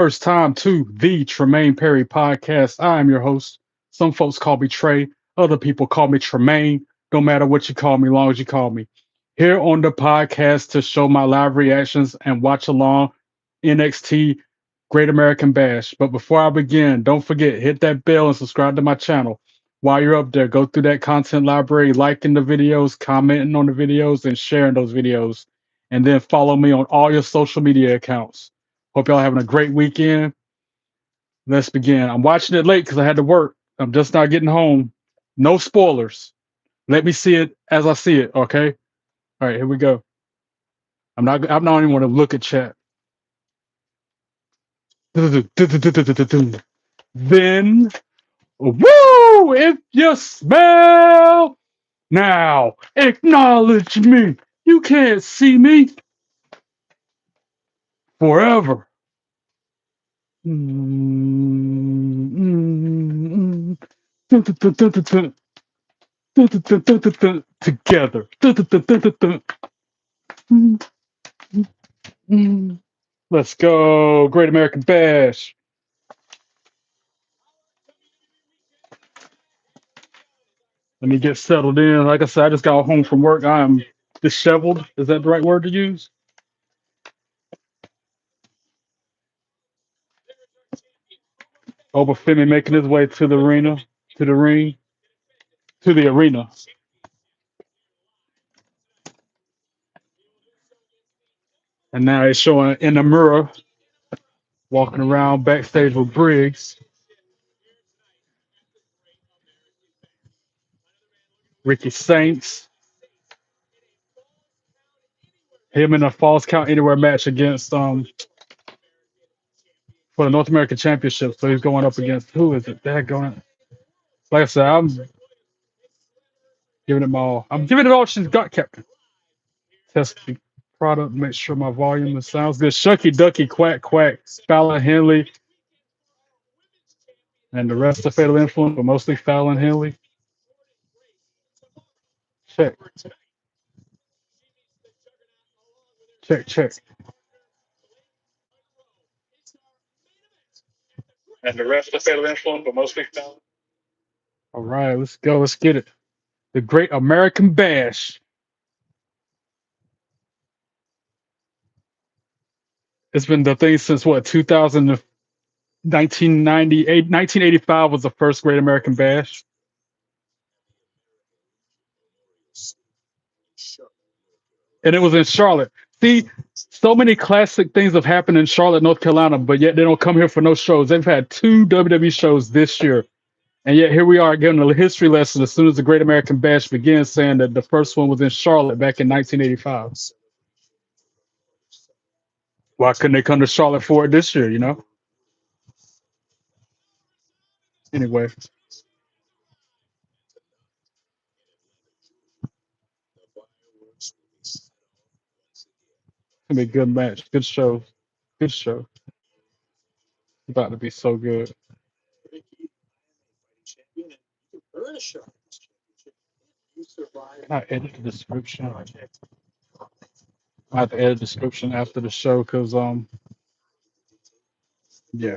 First time to the Tremaine Perry podcast. I am your host. Some folks call me Trey. Other people call me Tremaine. No matter what you call me, long as you call me. Here on the podcast to show my live reactions and watch along NXT Great American Bash. But before I begin, don't forget, hit that bell and subscribe to my channel. While you're up there, go through that content library, liking the videos, commenting on the videos, and sharing those videos. And then follow me on all your social media accounts. Hope y'all having a great weekend. Let's begin. I'm watching it late because I had to work. I'm just not getting home. No spoilers. Let me see it as I see it. Okay. All right. Here we go. I'm not even want to look at chat. Then, woo! If you smell now, acknowledge me. You can't see me forever. Together. Let's go. Great American Bash. Let me get settled in. Like I said, I just got home from work. I am disheveled. Is that the right word to use? Over Femi making his way to the arena, to the ring, to the arena. And now it's showing Inamura walking around backstage with Briggs. Ricky Saints. Him in a false count anywhere match against for the North American Championship. So he's going up against who is it? That going like I said, I'm giving it my all. I'm giving it all she's got, Captain. Test the product, make sure my volume and sounds good. Shucky Ducky Quack Quack, Fallon Henley, and the rest of Fatal Influence, but mostly Fallon Henley. Check, check, check. And the rest of Fatal Influence, but mostly Fallon. All right, let's go. Let's get it. The Great American Bash. It's been the thing since what, 2000, 1998, 1985 was the first Great American Bash. And it was in Charlotte. See, so many classic things have happened in Charlotte, North Carolina, but yet they don't come here for no shows. They've had two WWE shows this year. And yet here we are getting a history lesson as soon as the Great American Bash begins, saying that the first one was in Charlotte back in 1985. Why couldn't they come to Charlotte for it this year, you know? Anyway, it's gonna be a good match. Good show. Good show. About to be so good. Can I edit the description? I have to edit the description after the show because yeah.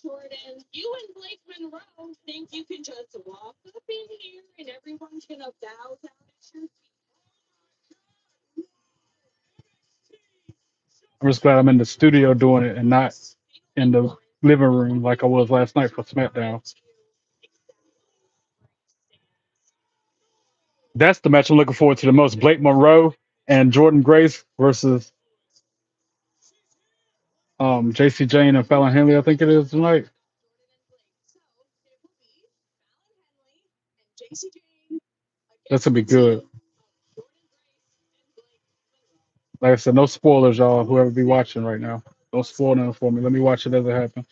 Jordynne, you and Blake Monroe think you can just walk up in here and everyone's gonna bow down at your I'm just glad I'm in the studio doing it and not in the living room like I was last night for SmackDown. That's the match I'm looking forward to the most. Blake Monroe and Jordynne Grace versus Jacy Jayne and Fallon Henley, I think it is tonight. That's gonna be good. Like I said, no spoilers, y'all. Whoever be watching right now, don't spoil nothing for me. Let me watch it as it happens.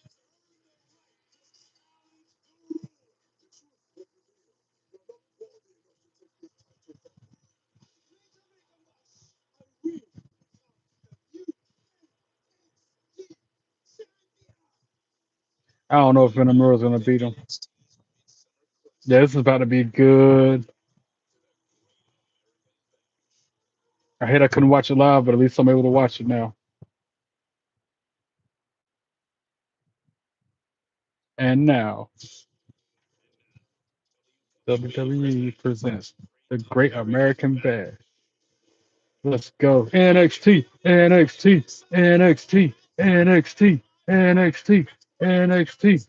I don't know if Inamura is gonna beat him. Yeah, this is about to be good. I hate I couldn't watch it live, but at least I'm able to watch it now. And now, WWE presents the Great American Bash. Let's go. NXT, NXT, NXT, NXT, NXT, NXT.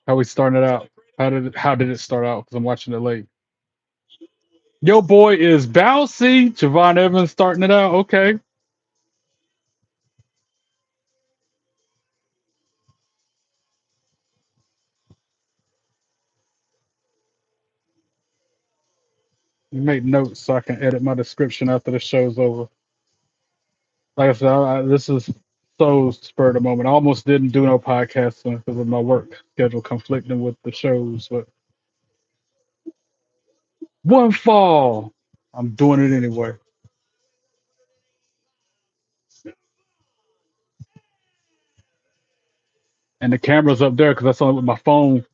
How we starting it out? How did it start out? Because I'm watching it late. Yo, boy is bouncy. Javon Evans starting it out. Okay. Make notes so I can edit my description after the show's over. Like I said, this is so spur of the moment. I almost didn't do no podcasting because of my work schedule conflicting with the shows, but one fall, I'm doing it anyway. And the camera's up there because that's only with my phone.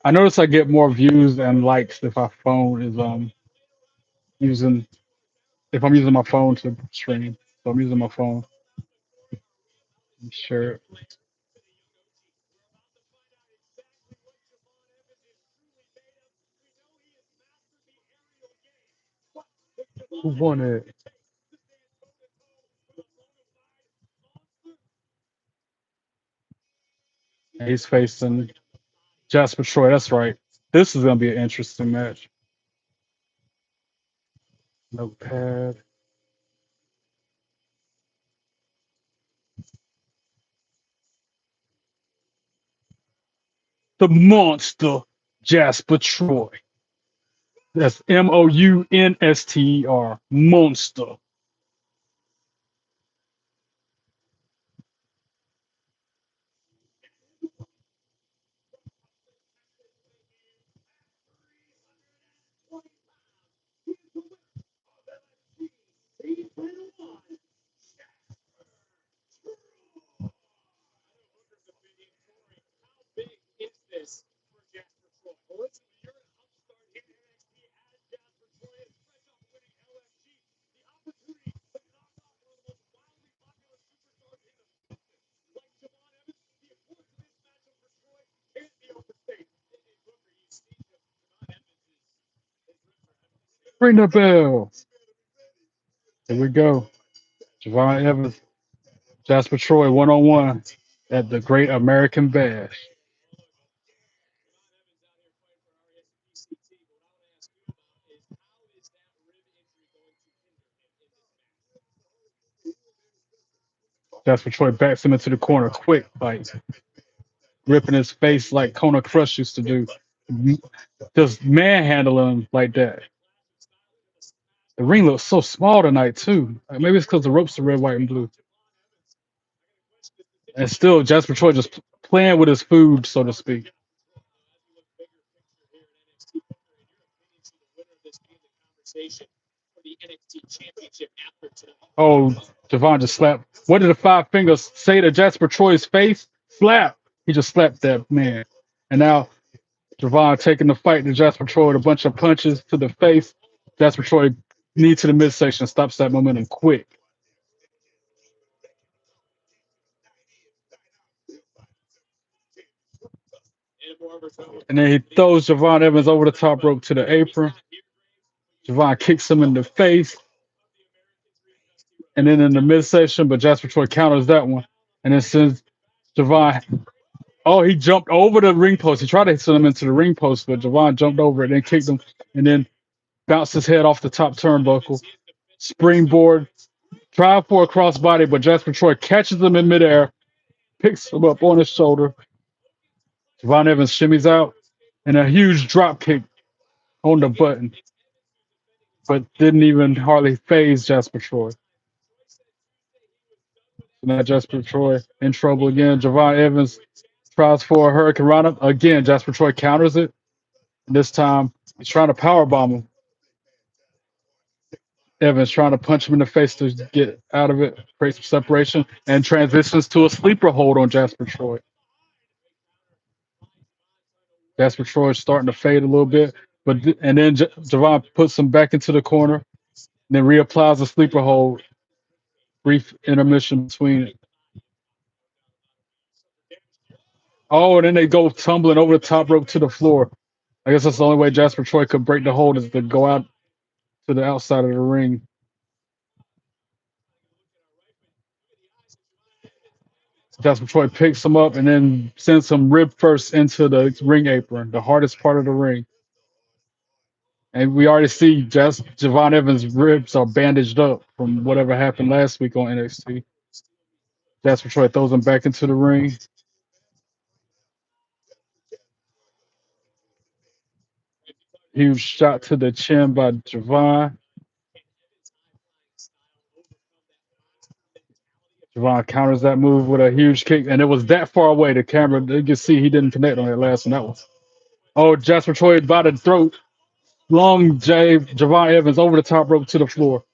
I notice I get more views and likes if my phone is using if I'm using my phone to stream. So I'm using my phone. Sure. Who won it? And he's facing Jasper Troy. That's right. This is gonna be an interesting match. Notepad. The monster, Jasper Troy. That's Mounster. Monster. Ring the bell. Here we go. Javon Evans, Jasper Troy, 1-on-1 at the Great American Bash. Jasper Troy backs him into the corner quick, like ripping his face like Kona Crush used to do. Just manhandling him like that. The ring looks so small tonight too. Maybe it's because the ropes are red, white, and blue. And still, Jasper Troy just playing with his food, so to speak. Oh, Javon just slapped. What did the five fingers say to Jasper Troy's face? Slap. He just slapped that man. And now Javon taking the fight to Jasper Troy with a bunch of punches to the face. Jasper Troy knee to the midsection, stops that momentum quick. And then he throws Javon Evans over the top rope to the apron. Javon kicks him in the face. And then in the midsection, but Jasper Troy counters that one. And then sends Javon. Oh, he jumped over the ring post. He tried to send him into the ring post, but Javon jumped over it and kicked him and then bounced his head off the top turnbuckle. Springboard, tried for a crossbody, but Jasper Troy catches him in midair, picks him up on his shoulder. Javon Evans shimmies out, and a huge drop kick on the button, but didn't even hardly phase Jasper Troy. So now Jasper Troy in trouble again. Javon Evans tries for a Hurricane Rana. Again, Jasper Troy counters it. And this time, he's trying to powerbomb him. Evans trying to punch him in the face to get out of it, create some separation, and transitions to a sleeper hold on Jasper Troy. Jasper Troy is starting to fade a little bit, and then Javon puts him back into the corner, and then reapplies a sleeper hold. Brief intermission between it. Oh, and then they go tumbling over the top rope to the floor. I guess that's the only way Jasper Troy could break the hold is to go out to the outside of the ring. Jasper Troy picks him up and then sends him rib first into the ring apron, the hardest part of the ring. And we already see Javon Evans' ribs are bandaged up from whatever happened last week on NXT. Jasper Troy throws him back into the ring. Huge shot to the chin by Javon. Javon counters that move with a huge kick, and it was that far away. The camera, you can see he didn't connect on that last one. That was. Oh, Jasper Troy by the throat. Long Javon Evans over the top rope to the floor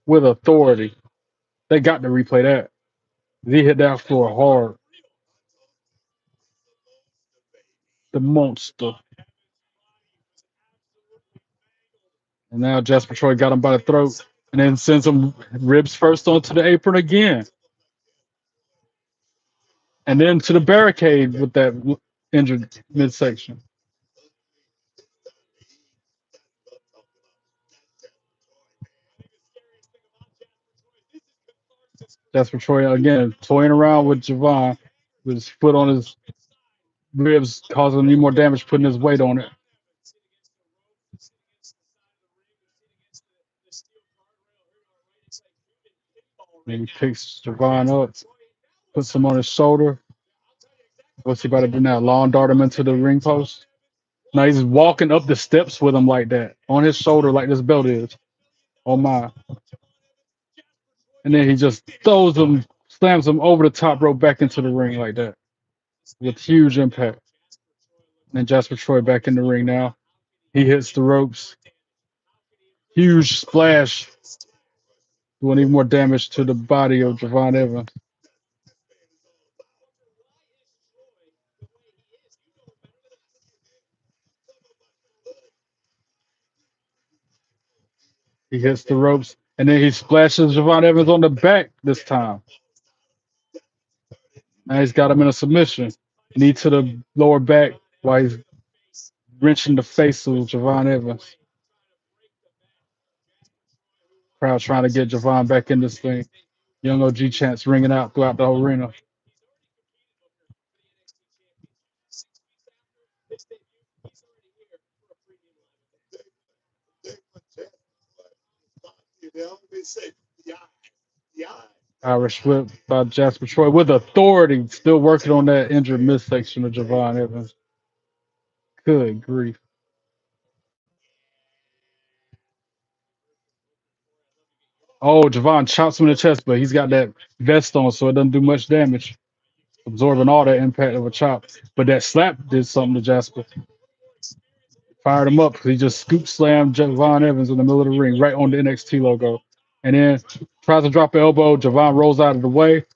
with authority. They got to replay that. He hit that floor hard. The monster. And now Jasper Troy got him by the throat and then sends him ribs first onto the apron again. And then to the barricade with that injured midsection. Jasper Troy again toying around with Javon with his foot on his ribs, causing him more damage, putting his weight on it. And he picks Javon up, puts him on his shoulder. What's he about to do now? Lawn dart him into the ring post. Now he's walking up the steps with him like that, on his shoulder like this belt is. Oh my. And then he just throws him, slams him over the top rope back into the ring like that with huge impact. And Jasper Troy back in the ring now. He hits the ropes. Huge splash, doing even more damage to the body of Javon Evans. He hits the ropes, and then he splashes Javon Evans on the back this time. Now he's got him in a submission. Knee to the lower back while he's wrenching the face of Javon Evans. Crowd trying to get Javon back in this thing. Young OG chants ringing out throughout the arena. Irish whip by Jasper Troy with authority, still working on that injured midsection of Javon Evans. Good grief. Oh, Javon chops him in the chest, but he's got that vest on, so it doesn't do much damage, absorbing all that impact of a chop. But that slap did something to Jasper. Fired him up because he just scoop slammed Javon Evans in the middle of the ring, right on the NXT logo. And then tries to drop an elbow. Javon rolls out of the way.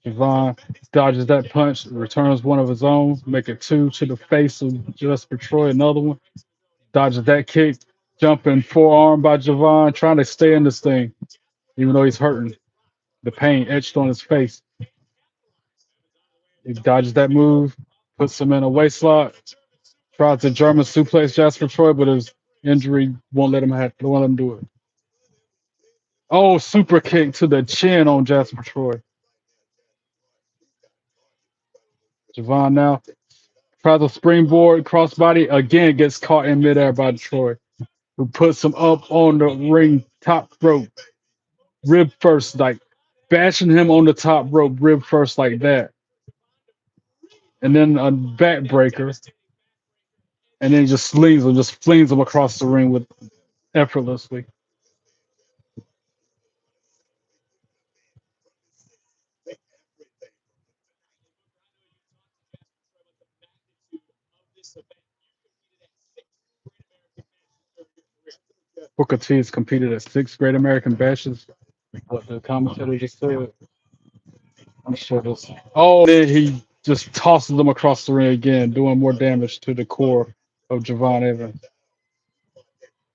Javon dodges that punch, returns one of his own, make it two to the face of Jasper Troy, another one. Dodges that kick, jumping forearm by Javon, trying to stay in this thing, even though he's hurting. The pain etched on his face. He dodges that move, puts him in a waist lock, tries to German suplex Jasper Troy, but his injury won't let him do it. Oh, super kick to the chin on Jasper Troy. Javon now tries a springboard crossbody, again gets caught in midair by Troy, who puts him up on the ring top rope, rib first, like bashing him on the top rope, rib first like that. And then a backbreaker, and then he just flings him across the ring with effortlessly. Booker T has competed at 6 Great American Bashes. What the commentator just said. I'm sure this. Oh, then he just tosses them across the ring again, doing more damage to the core of Javon Evans.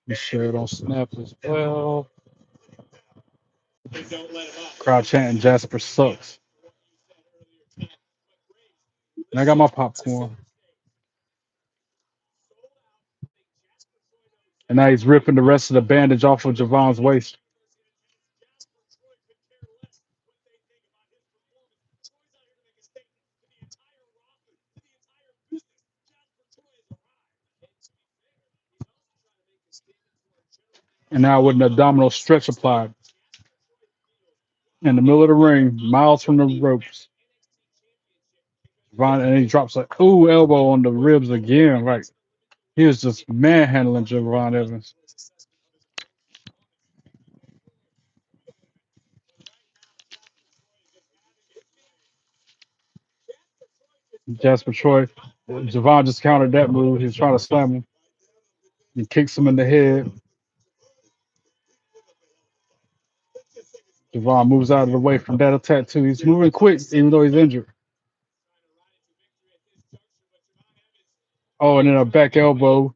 You share it on Snap as well. Crowd chanting Jasper sucks. And I got my popcorn. And now he's ripping the rest of the bandage off of Javon's waist. And now with an abdominal stretch applied in the middle of the ring, miles from the ropes. Javon, and he drops a elbow on the ribs again. Right. He was just manhandling Javon Evans. Jasper Troy, Javon just countered that move. He was trying to slam him. He kicks him in the head. Javon moves out of the way from that attack too. He's moving quick, even though he's injured. Oh, and then a back elbow.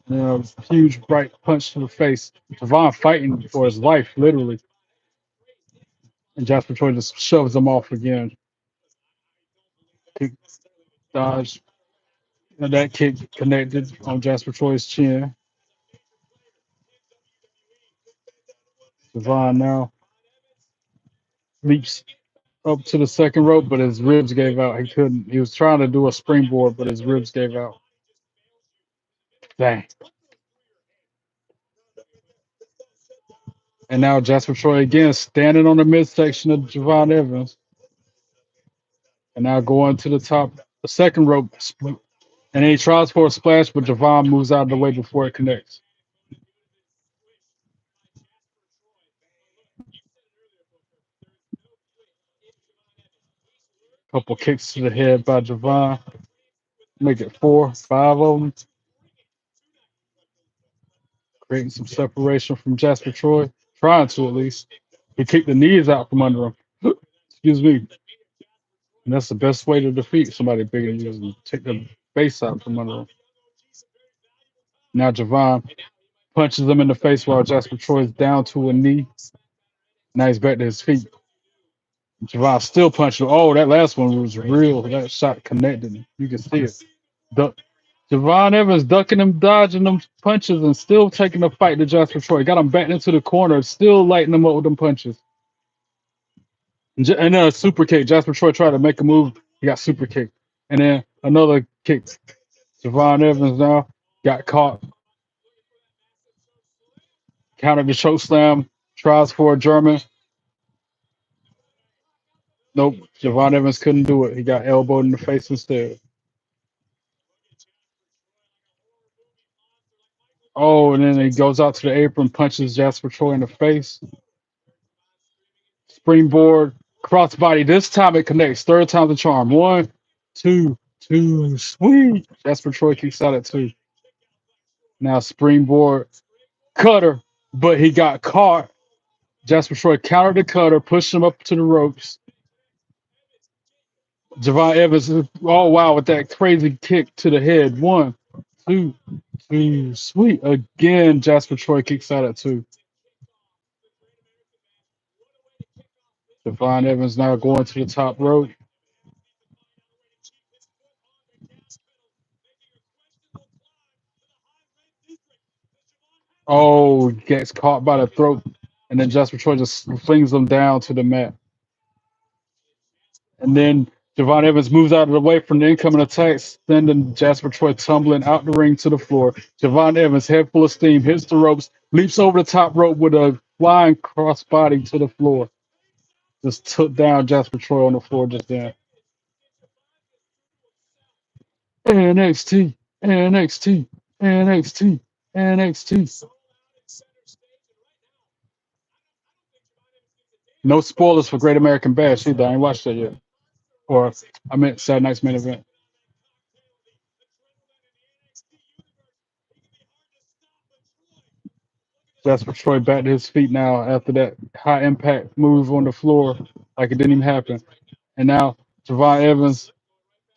And a huge right punch to the face. Javon fighting for his life, literally. And Jasper Troy just shoves him off again. Kick, dodge. And that kick connected on Jasper Troy's chin. Javon now leaps up to the second rope, but his ribs gave out. He couldn't. He was trying to do a springboard, but his ribs gave out. Dang. And now Jasper Troy again standing on the midsection of Javon Evans. And now going to the top, the second rope. And then he tries for a splash, but Javon moves out of the way before it connects. Couple kicks to the head by Javon. Make it 4, 5 of them. Creating some separation from Jasper Troy. Trying to, at least. He kicked the knees out from under him. Excuse me. And that's the best way to defeat somebody bigger than you is to take the face out from under him. Now Javon punches him in the face while Jasper Troy is down to a knee. Now he's back to his feet. Javon still punching him. Oh, that last one was real. That shot connected. You can see it. Javon Evans ducking him, dodging them punches, and still taking the fight to Jasper Troy. Got him back into the corner, still lighting him up with them punches. And then a super kick. Jasper Troy tried to make a move. He got super kicked. And then another kick. Javon Evans now got caught. Countered the choke slam. Tries for a German. Nope. Javon Evans couldn't do it. He got elbowed in the face instead. Oh, and then he goes out to the apron, punches Jasper Troy in the face. Springboard, crossbody. This time it connects. Third time's the charm. 1, 2, 2. Sweet. Jasper Troy kicks out at 2. Now springboard, cutter, but he got caught. Jasper Troy countered the cutter, pushed him up to the ropes. Javon Evans, oh wow, with that crazy kick to the head. 1, 2, 2. Sweet. Again, Jasper Troy kicks out at 2. Javon Evans now going to the top rope. Oh, gets caught by the throat, and then Jasper Troy just flings him down to the mat. And then Javon Evans moves out of the way from the incoming attacks, sending Jasper Troy tumbling out the ring to the floor. Javon Evans, head full of steam, hits the ropes, leaps over the top rope with a flying crossbody to the floor. Just took down Jasper Troy on the floor just then. NXT, NXT, NXT, NXT. No spoilers for Great American Bash either. I ain't watched that yet. Or I meant Saturday night's main event. Jasper Troy back to his feet now after that high impact move on the floor, like it didn't even happen. And now Javon Evans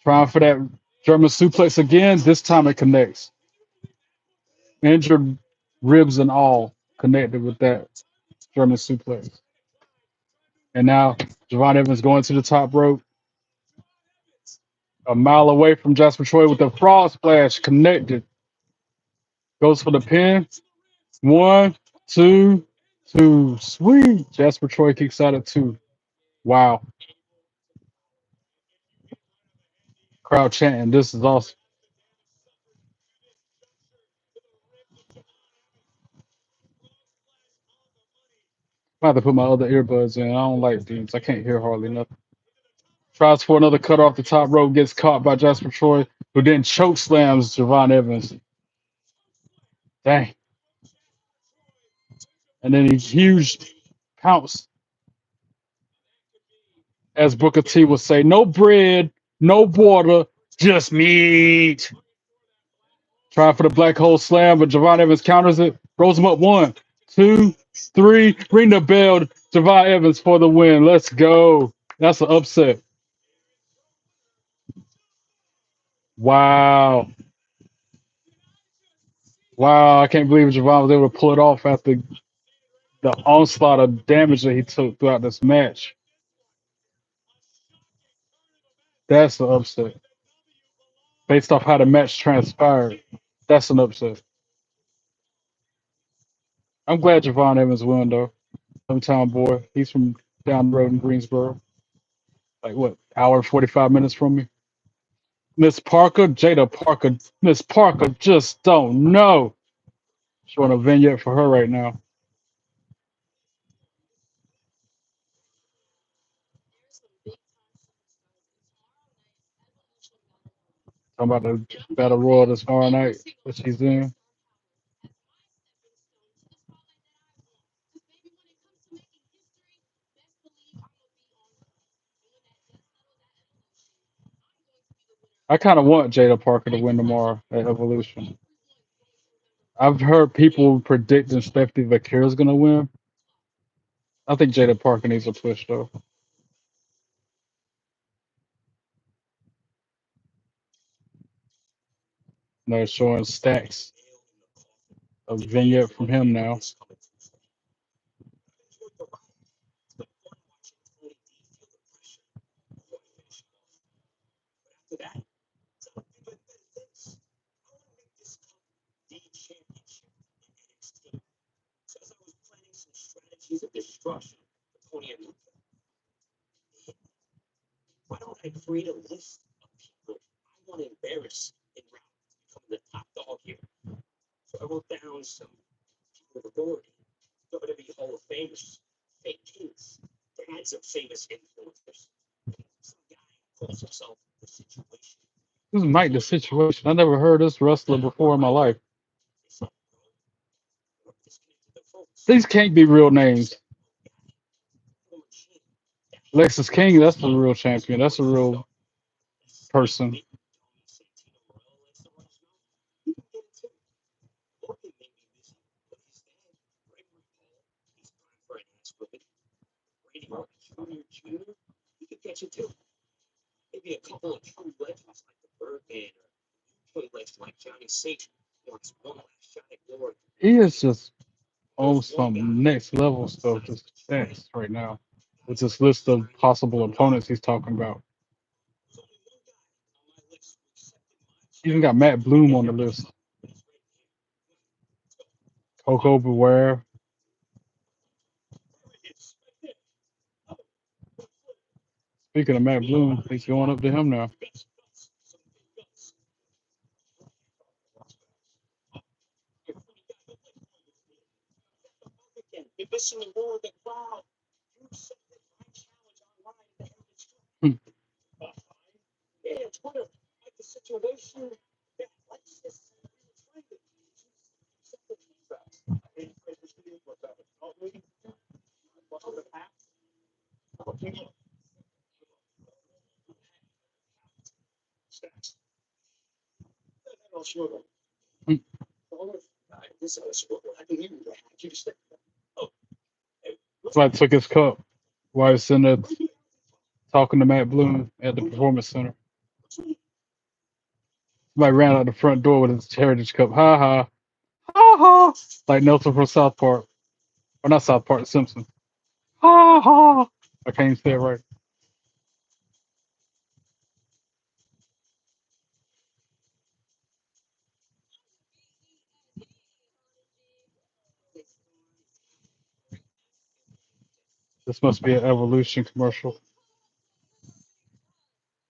trying for that German suplex again. This time it connects. Injured ribs and all connected with that German suplex. And now Javon Evans going to the top rope, a mile away from Jasper Troy with a frog splash connected. Goes for the pin. One, two, two. Sweet. Jasper Troy kicks out at two. Wow. Crowd chanting. This is awesome. I have to put my other earbuds in. I don't like these. I can't hear hardly nothing. Tries for another cut off the top rope, gets caught by Jasper Troy, who then choke slams Javon Evans. Dang. And then he huge pounce, as Booker T would say, no bread, no water, just meat. Trying for the black hole slam, but Javon Evans counters it, rolls him up one, two, three, ring the bell. Javon Evans for the win. Let's go. That's an upset. Wow. Wow. I can't believe Javon was able to pull it off after the onslaught of damage that he took throughout this match. That's the upset. Based off how the match transpired, that's an upset. I'm glad Javon Evans won, though. Hometown boy. He's from down the road in Greensboro. Like, what, hour and 45 minutes from me? Miss Parker, Jada Parker. Miss Parker just don't know. Showing a vignette for her right now. Talking about the Battle Royal this tomorrow night that she's in. I kind of want Jada Parker to win tomorrow at Evolution. I've heard people predicting Stephanie Vakira's going to win. I think Jada Parker needs a push, though. They're showing stacks of vignette from him now. This is Mike the Situation. I never heard this wrestler before in my life. These can't be real names. Lexus King, that's the real champion. That's a real person. He is just on some next level stuff, just next right now. With this list of possible opponents he's talking about. He even got Matt Bloom on the list. Coco Beware. Speaking of Matt Bloom, he's going up to him now. Hmm. Hmm. Somebody took his cup while he's in there talking to Matt Bloom at the Performance Center. Somebody ran out the front door with his Heritage Cup. Ha ha. Ha ha. Like Nelson from South Park. Or not South Park, Simpson. Ha ha. I can't even say it right. This must be an Evolution commercial.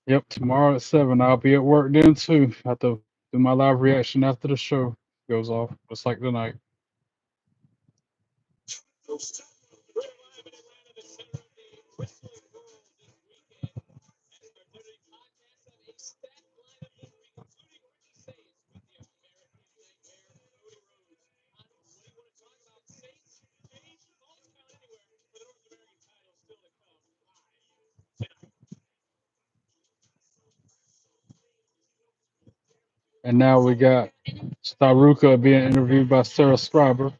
Yep, tomorrow at 7. I'll be at work then too. I have to do my live reaction after the show goes off. Just like tonight. And now we got Ruca being interviewed by Sarah Scriber.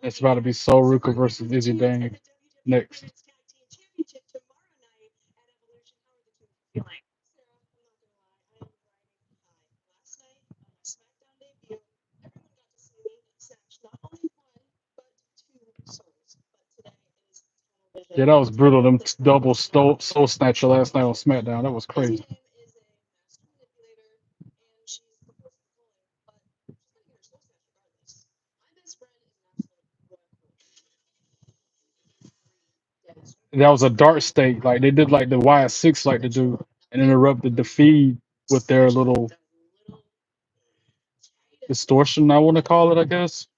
It's about to be Soul Ruca versus Izzy Dane next. Yeah, that was brutal. Them double soul snatcher last night on SmackDown. That was crazy. That was a dark state. Like they did like the Y6 like to do and interrupted the feed with their little distortion, I want to call it, I guess.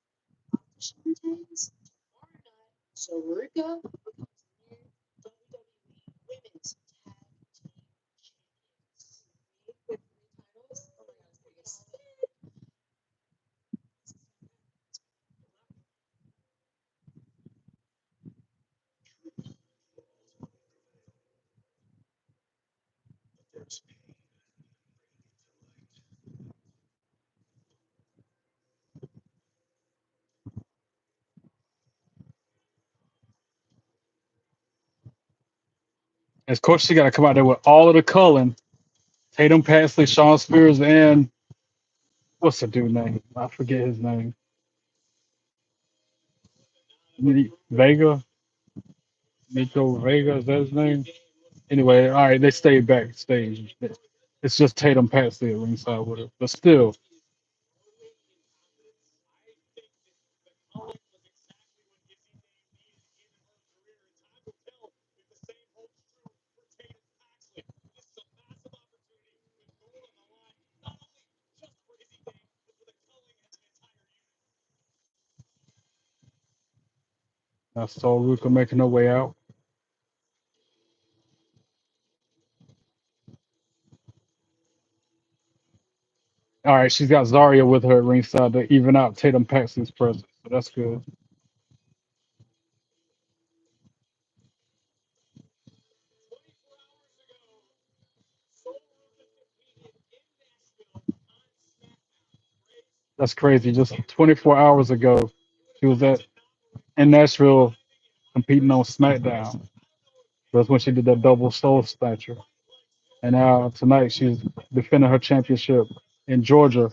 And of course, she got to come out there with all of the culling. Tatum Paxley, Sean Spears, and what's the dude name? I forget his name. Vega? Nico Vega, is that his name? Anyway, all right, they stayed backstage. It's just Tatum Paxley at ringside with her. But still, I saw Ruka making her way out. All right, she's got Zarya with her at ringside to even out Tatum Paxley's presence. So that's good. That's crazy. Just 24 hours ago, she was in Nashville competing on SmackDown. That's when she did that double soul snatcher. And now tonight she's defending her championship in Georgia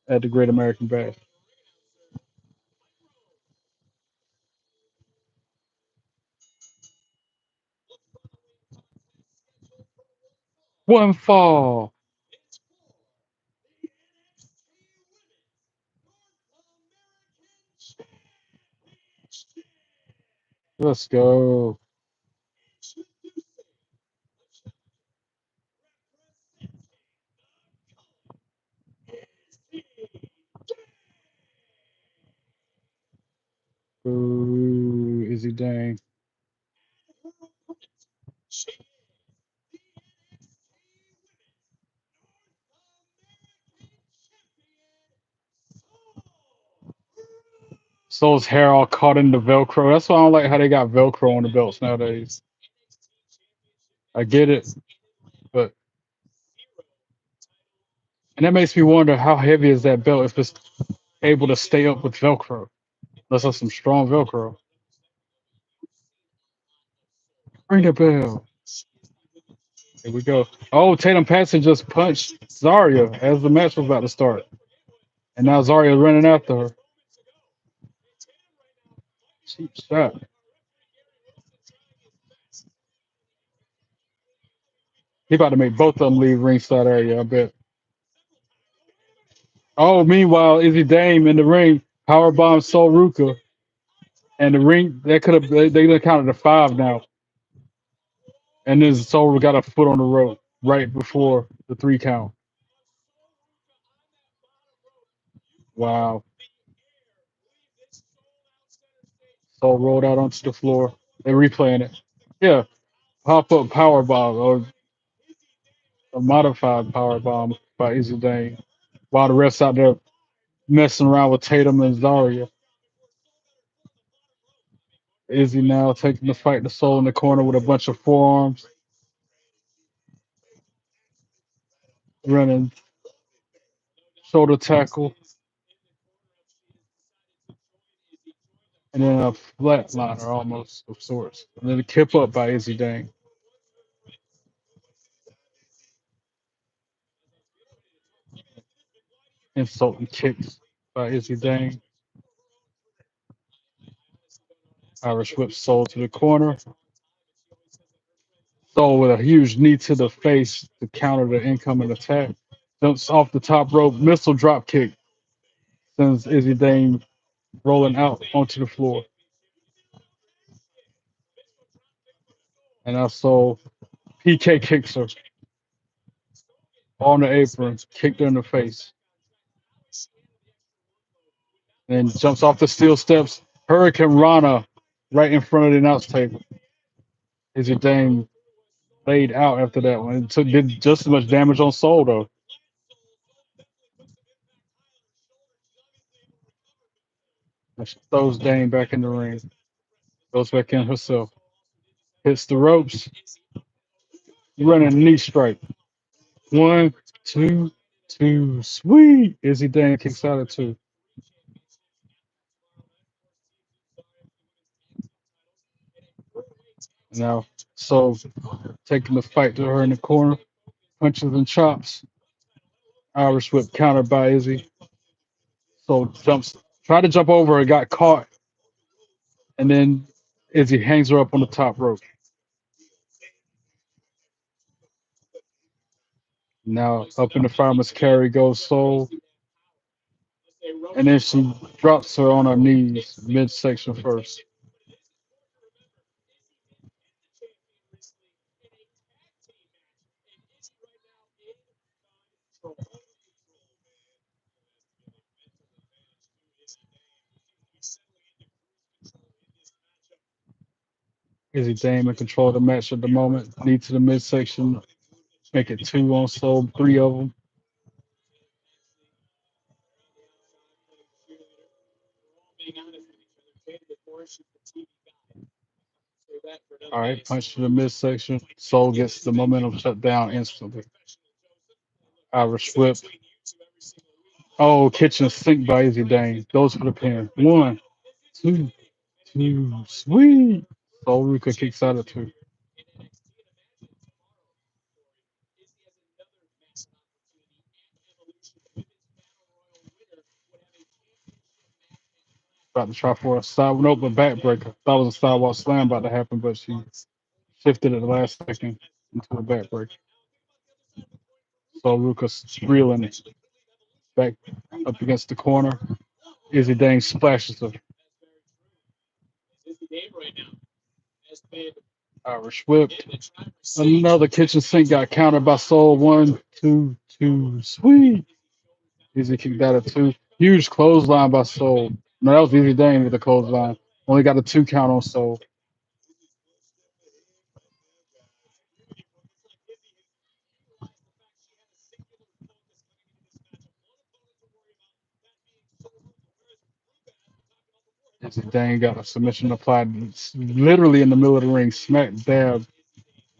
at the Great American Bash. One fall. Let's go. Ooh, Izzy Dane. Soul's hair all caught in the Velcro. That's why I don't like how they got Velcro on the belts nowadays. I get it. But and that makes me wonder how heavy is that belt if it's able to stay up with Velcro. Let's have some strong Velcro. Ring the bell. Here we go. Oh, Tatum Paxton just punched Zarya as the match was about to start. And now Zarya running after her. Cheap shot. He about to make both of them leave ringside area, I bet. Oh, meanwhile, Izzy Dame in the ring, powerbomb Sol Ruca. And the ring, that could have, they counted to 5 now. And then Sol got a foot on the rope right before the 3 count. Wow. Sol rolled out onto the floor. They're replaying it. Yeah, pop up power bomb or a modified power bomb by Izzy Dane. While the refs out there messing around with Tatum and Zarya. Izzy now taking the fight to Sol in the corner with a bunch of forearms. Running shoulder tackle. And then a flatliner almost of sorts. And then a kip up by Izzy Dane. Insulting kicks by Izzy Dane. Irish whip Sol to the corner. Sol with a huge knee to the face to counter the incoming attack. Jumps off the top rope, missile drop kick. Sends Izzy Dane rolling out onto the floor. And now Sol PK kicks her on the apron, kicked her in the face. And jumps off the steel steps. Hurricane Rana right in front of the announce table. Izzy Dane laid out after that one. It did just as much damage on Sol though. And she throws Dane back in the ring. Goes back in herself. Hits the ropes. Running knee strike. 1, 2, 2. Sweet. Izzy Dane kicks out at 2. Now, so taking the fight to her in the corner. Punches and chops. Irish whip countered by Izzy. So jumps, tried to jump over her, got caught. And then Izzy hangs her up on the top rope. Now up in the fireman's carry goes Sol. And then she drops her on her knees, midsection first. Izzy Dame in control of the match at the moment. Knee to the midsection. Make it 2 on Sol, 3 of them. All right, punch to the midsection. Sol gets the momentum shut down instantly. Irish whip. Oh, kitchen sink by Izzy Dane. Goes for the pin. 1, 2, 2. Sweet. Sol Ruca kicks out at 2. About to try for a side, nope, a backbreaker. Thought it was a sidewalk slam about to happen, but she shifted at the last second into a backbreaker. So Ruca's reeling it back up against the corner. Izzy Dane splashes her. Irish whip. Another kitchen sink got countered by Sol. 1, 2, 2. Sweet. Izzy kicked out at 2. Huge clothesline by Sol. No, that was Izzy Dane with the clothesline. Only got a 2 count on Sol. Izzy Dane got a submission applied literally in the middle of the ring. Smack dab.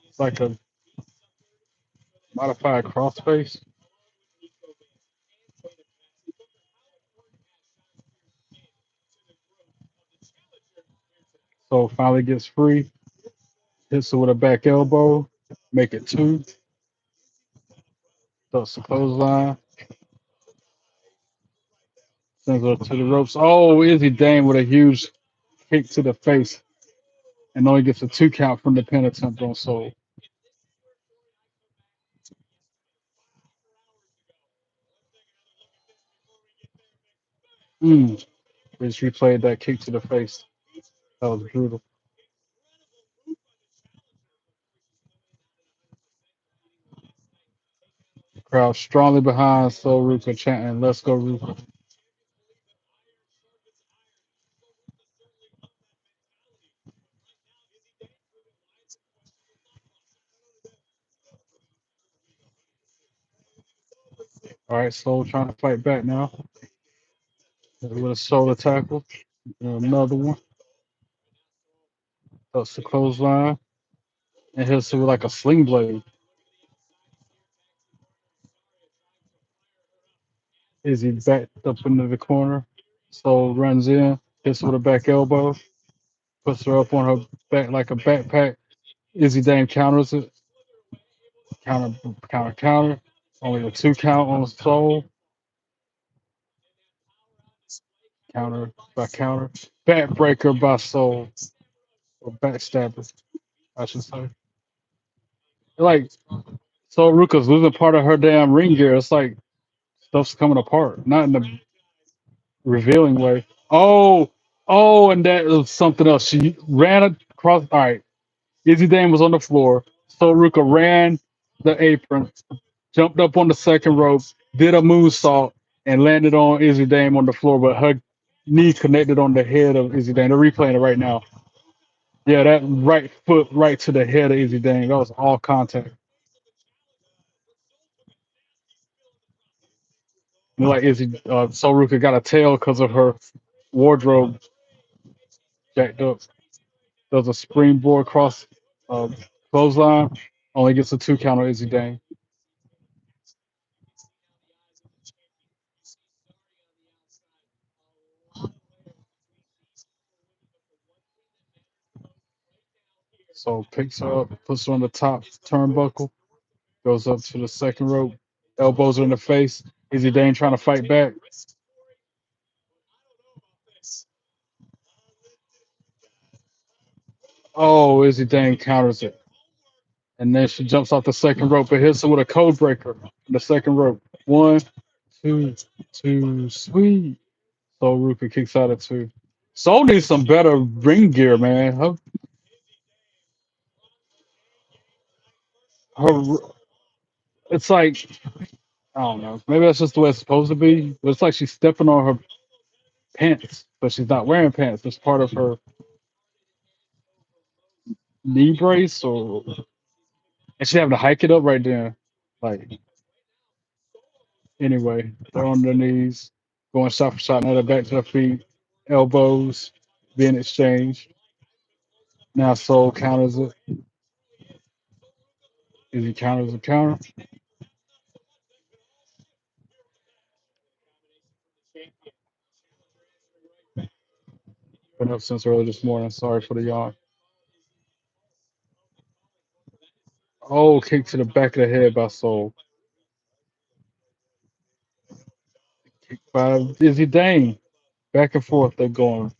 It's like a Modified crossface. So finally gets free. Hits her with a back elbow. Make it two. Ducks the clothesline. Sends her to the ropes. Oh, Izzy Dane with a huge kick to the face. And only gets a 2 count from the pin attempt on Soul. Mm. Just replayed that kick to the face. That was brutal. Crowd strongly behind Soul Ruca chanting, "Let's go, Ruca." All right, Soul trying to fight back now with a shoulder tackle. Another one. That's the clothesline. And hits her with like a sling blade. Izzy backed up into the corner. Soul runs in, hits her with a back elbow, puts her up on her back like a backpack. Izzy Dane counters it. Counter, counter, counter. Only a 2 count on Soul. Counter by counter. Backbreaker by Soul. Or backstabber, I should say. Like, Soul Ruka's losing part of her damn ring gear. It's like stuff's coming apart. Not in the revealing way. Oh, and that was something else. She ran across. All right, Izzy Dane was on the floor. So Ruka ran the apron, jumped up on the second rope, did a moonsault, and landed on Izzy Dane on the floor, but her knee connected on the head of Izzy Dane. They're replaying it right now. Yeah, that right foot right to the head of Izzy Dane. That was all contact. And like Izzy, So Ruka got a tail because of her wardrobe jacked up. Does a springboard cross uh, clothesline. Only gets a 2 count on Izzy Dane. So picks her up, puts her on the top turnbuckle, goes up to the second rope, elbows her in the face. Izzy Dane trying to fight back. Oh, Izzy Dane counters it. And then she jumps off the second rope and hits her with a code breaker in the second rope. One, two, two, sweet. So Ruka kicks out at two. Soul needs some better ring gear, man. Her it's like I don't know. Maybe that's just the way it's supposed to be. But it's like she's stepping on her pants, but she's not wearing pants. It's part of her knee brace, or and she having to hike it up right there. Like anyway, they're on their knees, going shot for shot. Now they're back to their feet, elbows being exchanged. Now Soul counters it. Is he counters a counter? Been up since early this morning. Sorry for the yawn. Oh, kick to the back of the head by Soul. Kick by Izzy Dane. Back and forth they're going.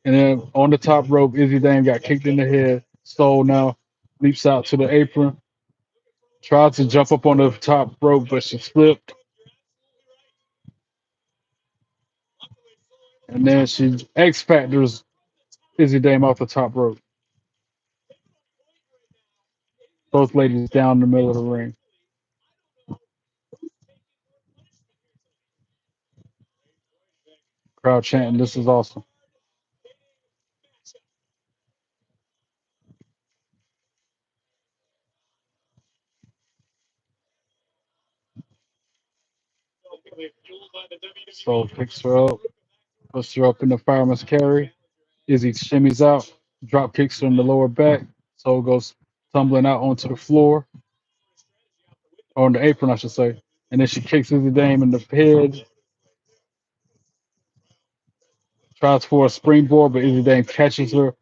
And then on the top rope, Izzy Dane got kicked in the head. Soul now leaps out to the apron. Tried to jump up on the top rope, but she slipped. And then she X Factors Izzy Dane off the top rope. Both ladies down in the middle of the ring. Crowd chanting, "This is awesome." Soul picks her up, puts her up in the fireman's carry. Izzy shimmies out, drop kicks her in the lower back. Soul goes tumbling out onto the floor. or on the apron, I should say. And then she kicks Izzy Dame in the head, tries for a springboard, but Izzy Dame catches her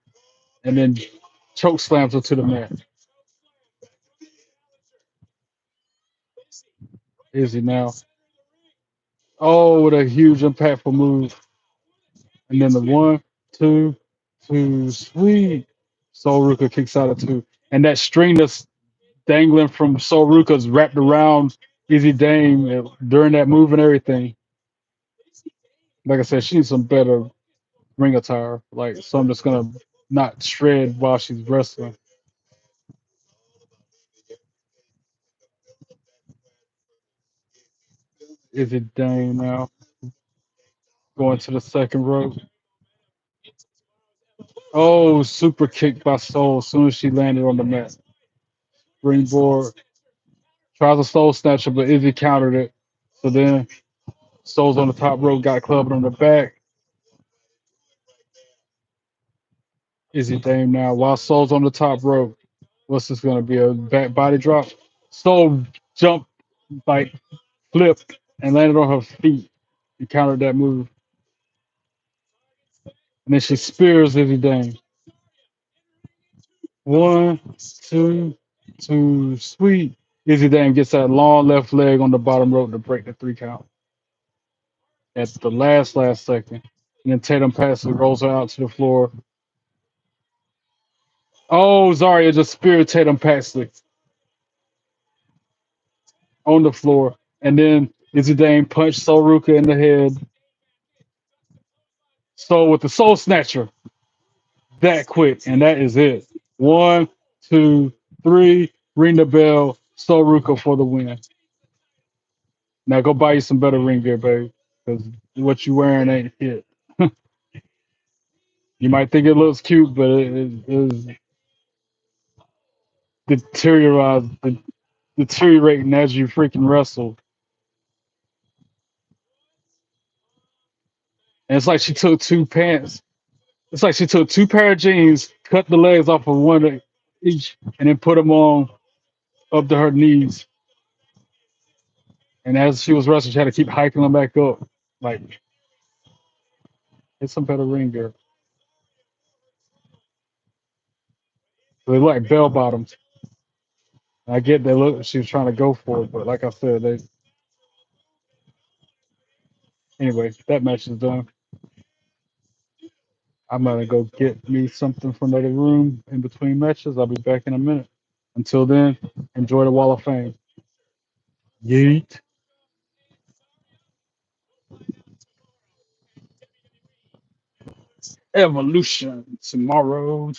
and then choke slams her to the mat. Izzy now. Oh, with a huge impactful move. And then the one, two, two, sweet. Soul Ruka kicks out of two. And that string that's dangling from Soul Ruka's wrapped around Izzy Dame during that move and everything. Like I said, she needs some better ring attire. Like some that's gonna not shred while she's wrestling. Izzy Dame now going to the second rope. Oh, super kick by Soul as soon as she landed on the mat. Springboard. Tries a Soul Snatcher, but Izzy countered it. So then Soul's on the top rope, got clubbed on the back. Izzy Dame now. While Soul's on the top rope, what's this going to be? A back body drop? Soul jumped, like flipped, and landed on her feet. He countered that move. And then she spears Izzy Dame. One, two, two, sweet. Izzy Dame gets that long left leg on the bottom rope to break the 3 count at the last second. And then Tatum Paxley rolls her out to the floor. Oh, Zarya just speared Tatum Paxley on the floor. And then Izzy Dame punched Soul Ruka in the head. So with the Soul Snatcher, that quick. And that is it. One, two, three. Ring the bell. Soul Ruka for the win. Now go buy you some better ring gear, baby. Because what you wearing ain't it. You might think it looks cute, but it is deteriorating as you freaking wrestle. And it's like she took two pants. It's like she took two pair of jeans, cut the legs off of one of each, and then put them on up to her knees. And as she was wrestling, she had to keep hiking them back up. Like, it's some better ring gear. They look like bell bottoms. I get they look she was trying to go for it, but like I said, they anyway, that match is done. I'm gonna go get me something from the other room in between matches. I'll be back in a minute. Until then, enjoy the Wall of Fame. Yeet. Evolution tomorrow.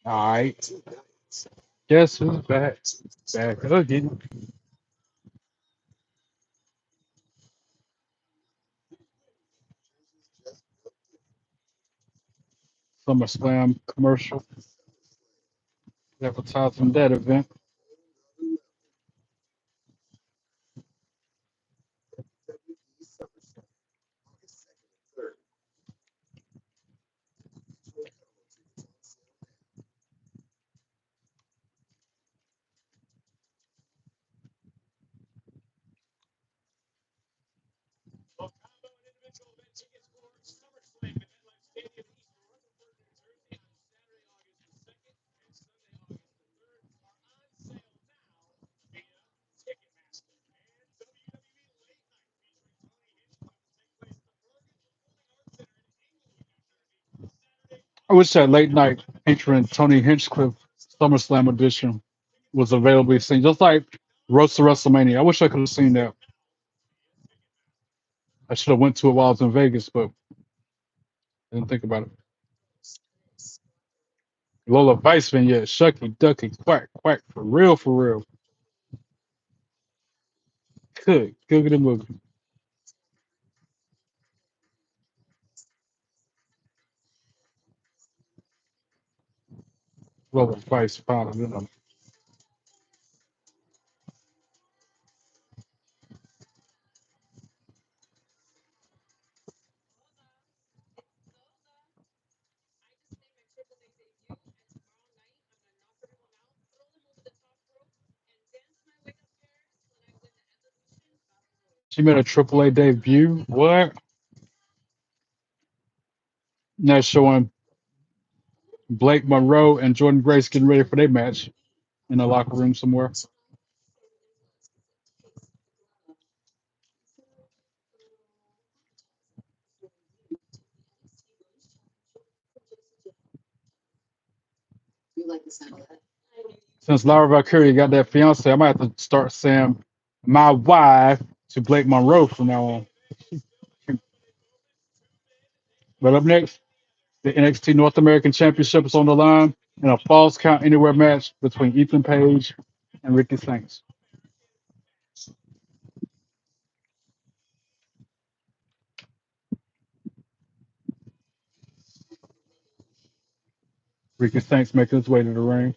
All right. Guess who's back? Back again. SummerSlam commercial advertising that event. I wish that late night featuring Tony Hinchcliffe SummerSlam edition was available to see, just like Roast to WrestleMania. I wish I could have seen that. I should have went to it while I was in Vegas, but I didn't think about it. Lola Vice vignette, Shucky, Ducky, Quack, Quack, for real. Good, good movie. Well, advice found in them. She made a AAA debut. What? Now showing Blake Monroe and Jordynne Grace getting ready for their match in the locker room somewhere. Since Laura Valkyrie got that fiance, I might have to start saying my wife to Blake Monroe from now on. But up next, the NXT North American Championship is on the line in a Falls Count Anywhere match between Ethan Page and Ricky Saints. Ricky Saints making his way to the ring.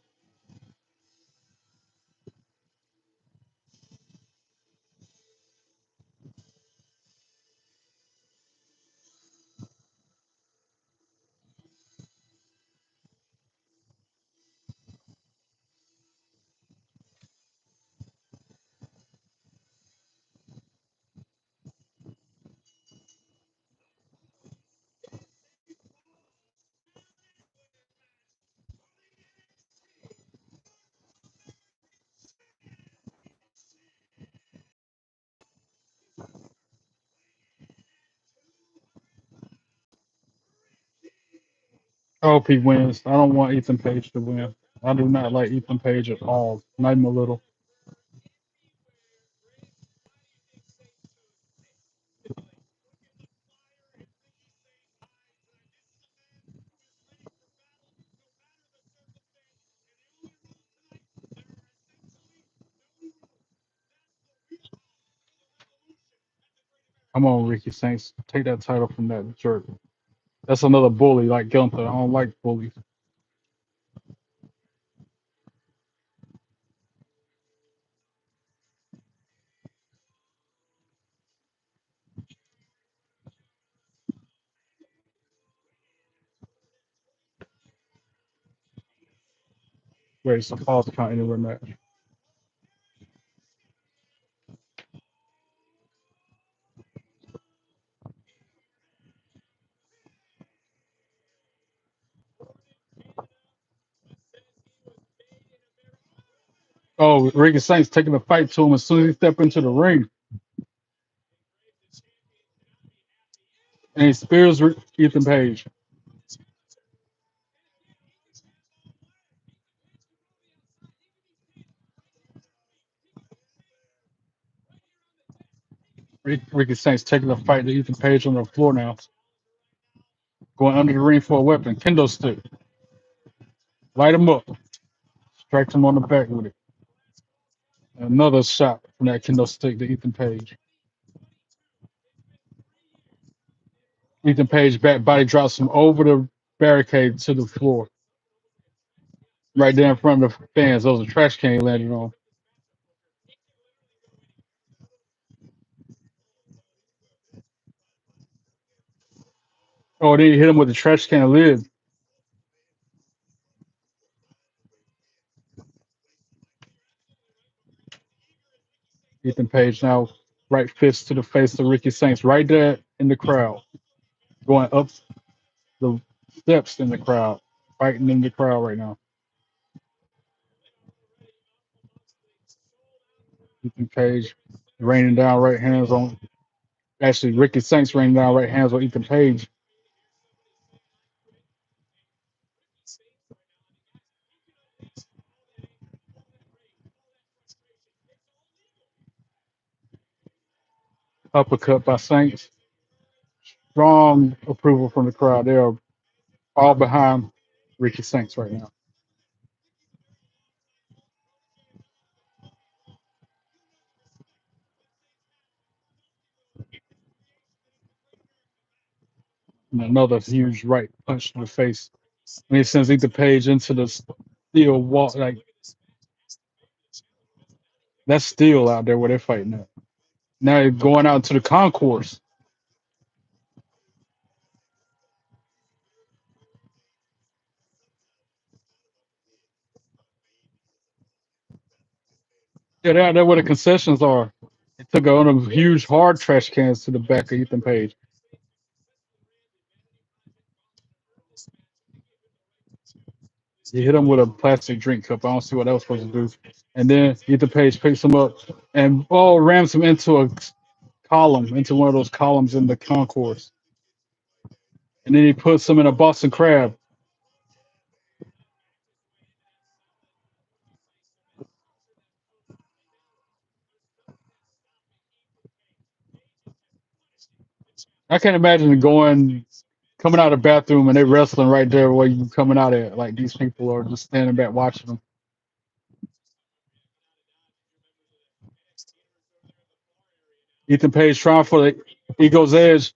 I hope he wins. I don't want Ethan Page to win. I do not like Ethan Page at all, not even a little. Come on, Ricky Saints. Take that title from that jerk. That's another bully like Gunther. I don't like bullies. Wait, it's a false count anywhere match. Oh, Ricky Saints taking the fight to him as soon as he step into the ring. And he spears Ethan Page. Ricky Saints taking the fight to Ethan Page on the floor now. Going under the ring for a weapon. Kendo stick. Light him up. Strike him on the back with it. Another shot from that kendo stick to Ethan Page. Ethan Page back body drops him over the barricade to the floor. Right there in front of the fans. Those are trash can he landed on. Oh, then he hit him with the trash can lid. Ethan Page now right fist to the face of Ricky Saints right there in the crowd. Going up the steps in the crowd. Fighting in the crowd right now. Ethan Page raining down right hands on actually Ricky Saints raining down right hands on Ethan Page. Uppercut by Saints. Strong approval from the crowd. They are all behind Ricky Saints right now. And another huge right punch to the face. And he sends Ethan Page into the Steel walk like that's steel out there where they're fighting at. Now you're going out to the concourse. Yeah, they're out there where the concessions are. They took one of them huge hard trash cans to the back of Ethan Page. He hit him with a plastic drink cup. I don't see what that was supposed to do. And then Ethan Page picks him up and rams him into a column, into one of those columns in the concourse. And then he puts him in a Boston Crab. I can't imagine coming out of the bathroom and they wrestling right there where you coming out at. Like these people are just standing back watching them. Ethan Page trying for the Ego's Edge.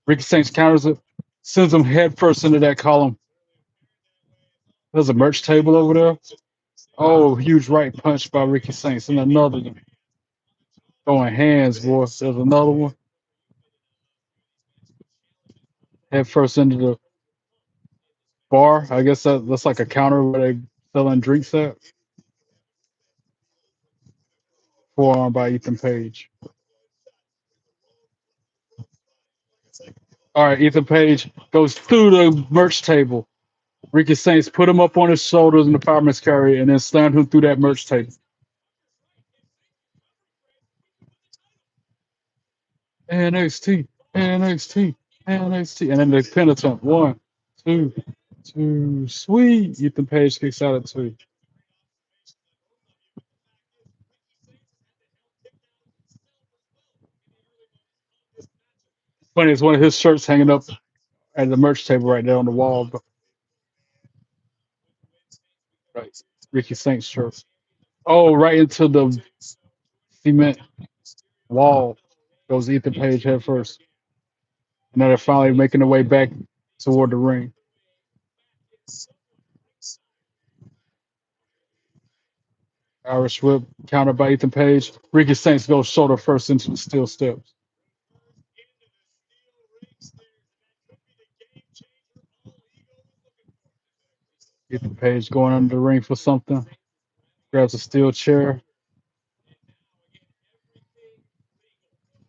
Ricky Saints counters it, sends him head first into that column. There's a merch table over there. Oh, huge right punch by Ricky Saints. And another one. Throwing hands, boy. There's another one. Head first into the bar. I guess that's like a counter where they selling drinks at. Forearm by Ethan Page. All right, Ethan Page goes through the merch table. Ricky Saints put him up on his shoulders in the fireman's carry and then slammed him through that merch table. NXT, NXT, NXT. And then the pin attempt. 1, 2, 2. Sweet. Ethan Page kicks out at 2. Funny, it's one of his shirts hanging up at the merch table right there on the wall. Right. Ricky Saints shirt. Oh, right into the cement wall goes Ethan Page head first. And now they're finally making their way back toward the ring. Irish whip countered by Ethan Page. Ricky Saints goes shoulder first into the steel steps. Ethan Page going under the ring for something. Grabs a steel chair.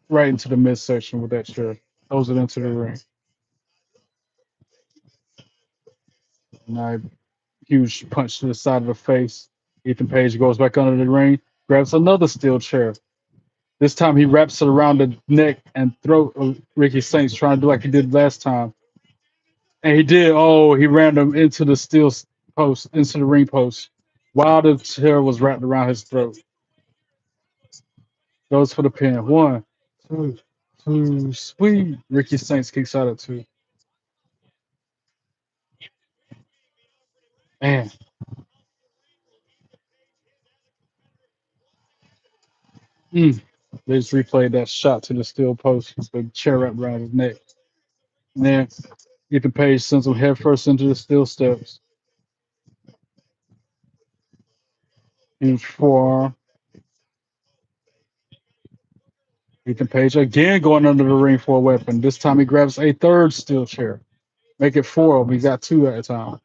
Right into the midsection with that chair. Throws it into the ring. Now, huge punch to the side of the face. Ethan Page goes back under the ring, grabs another steel chair. This time he wraps it around the neck and throat of Ricky Saints, trying to do like he did last time. And he did. Oh, he ran him into the steel post, into the ring post, while the chair was wrapped around his throat. Goes for the pin. 1, 2, 2. Sweet. Ricky Saints kicks out at 2. Man, mm. They just replayed that shot to the steel post with the chair wrapped around his neck. And then Ethan Page sends him headfirst into the steel steps. Huge forearm. Ethan Page again going under the ring for a weapon. This time he grabs a third steel chair. Make it 4 of them. He got 2 at a time.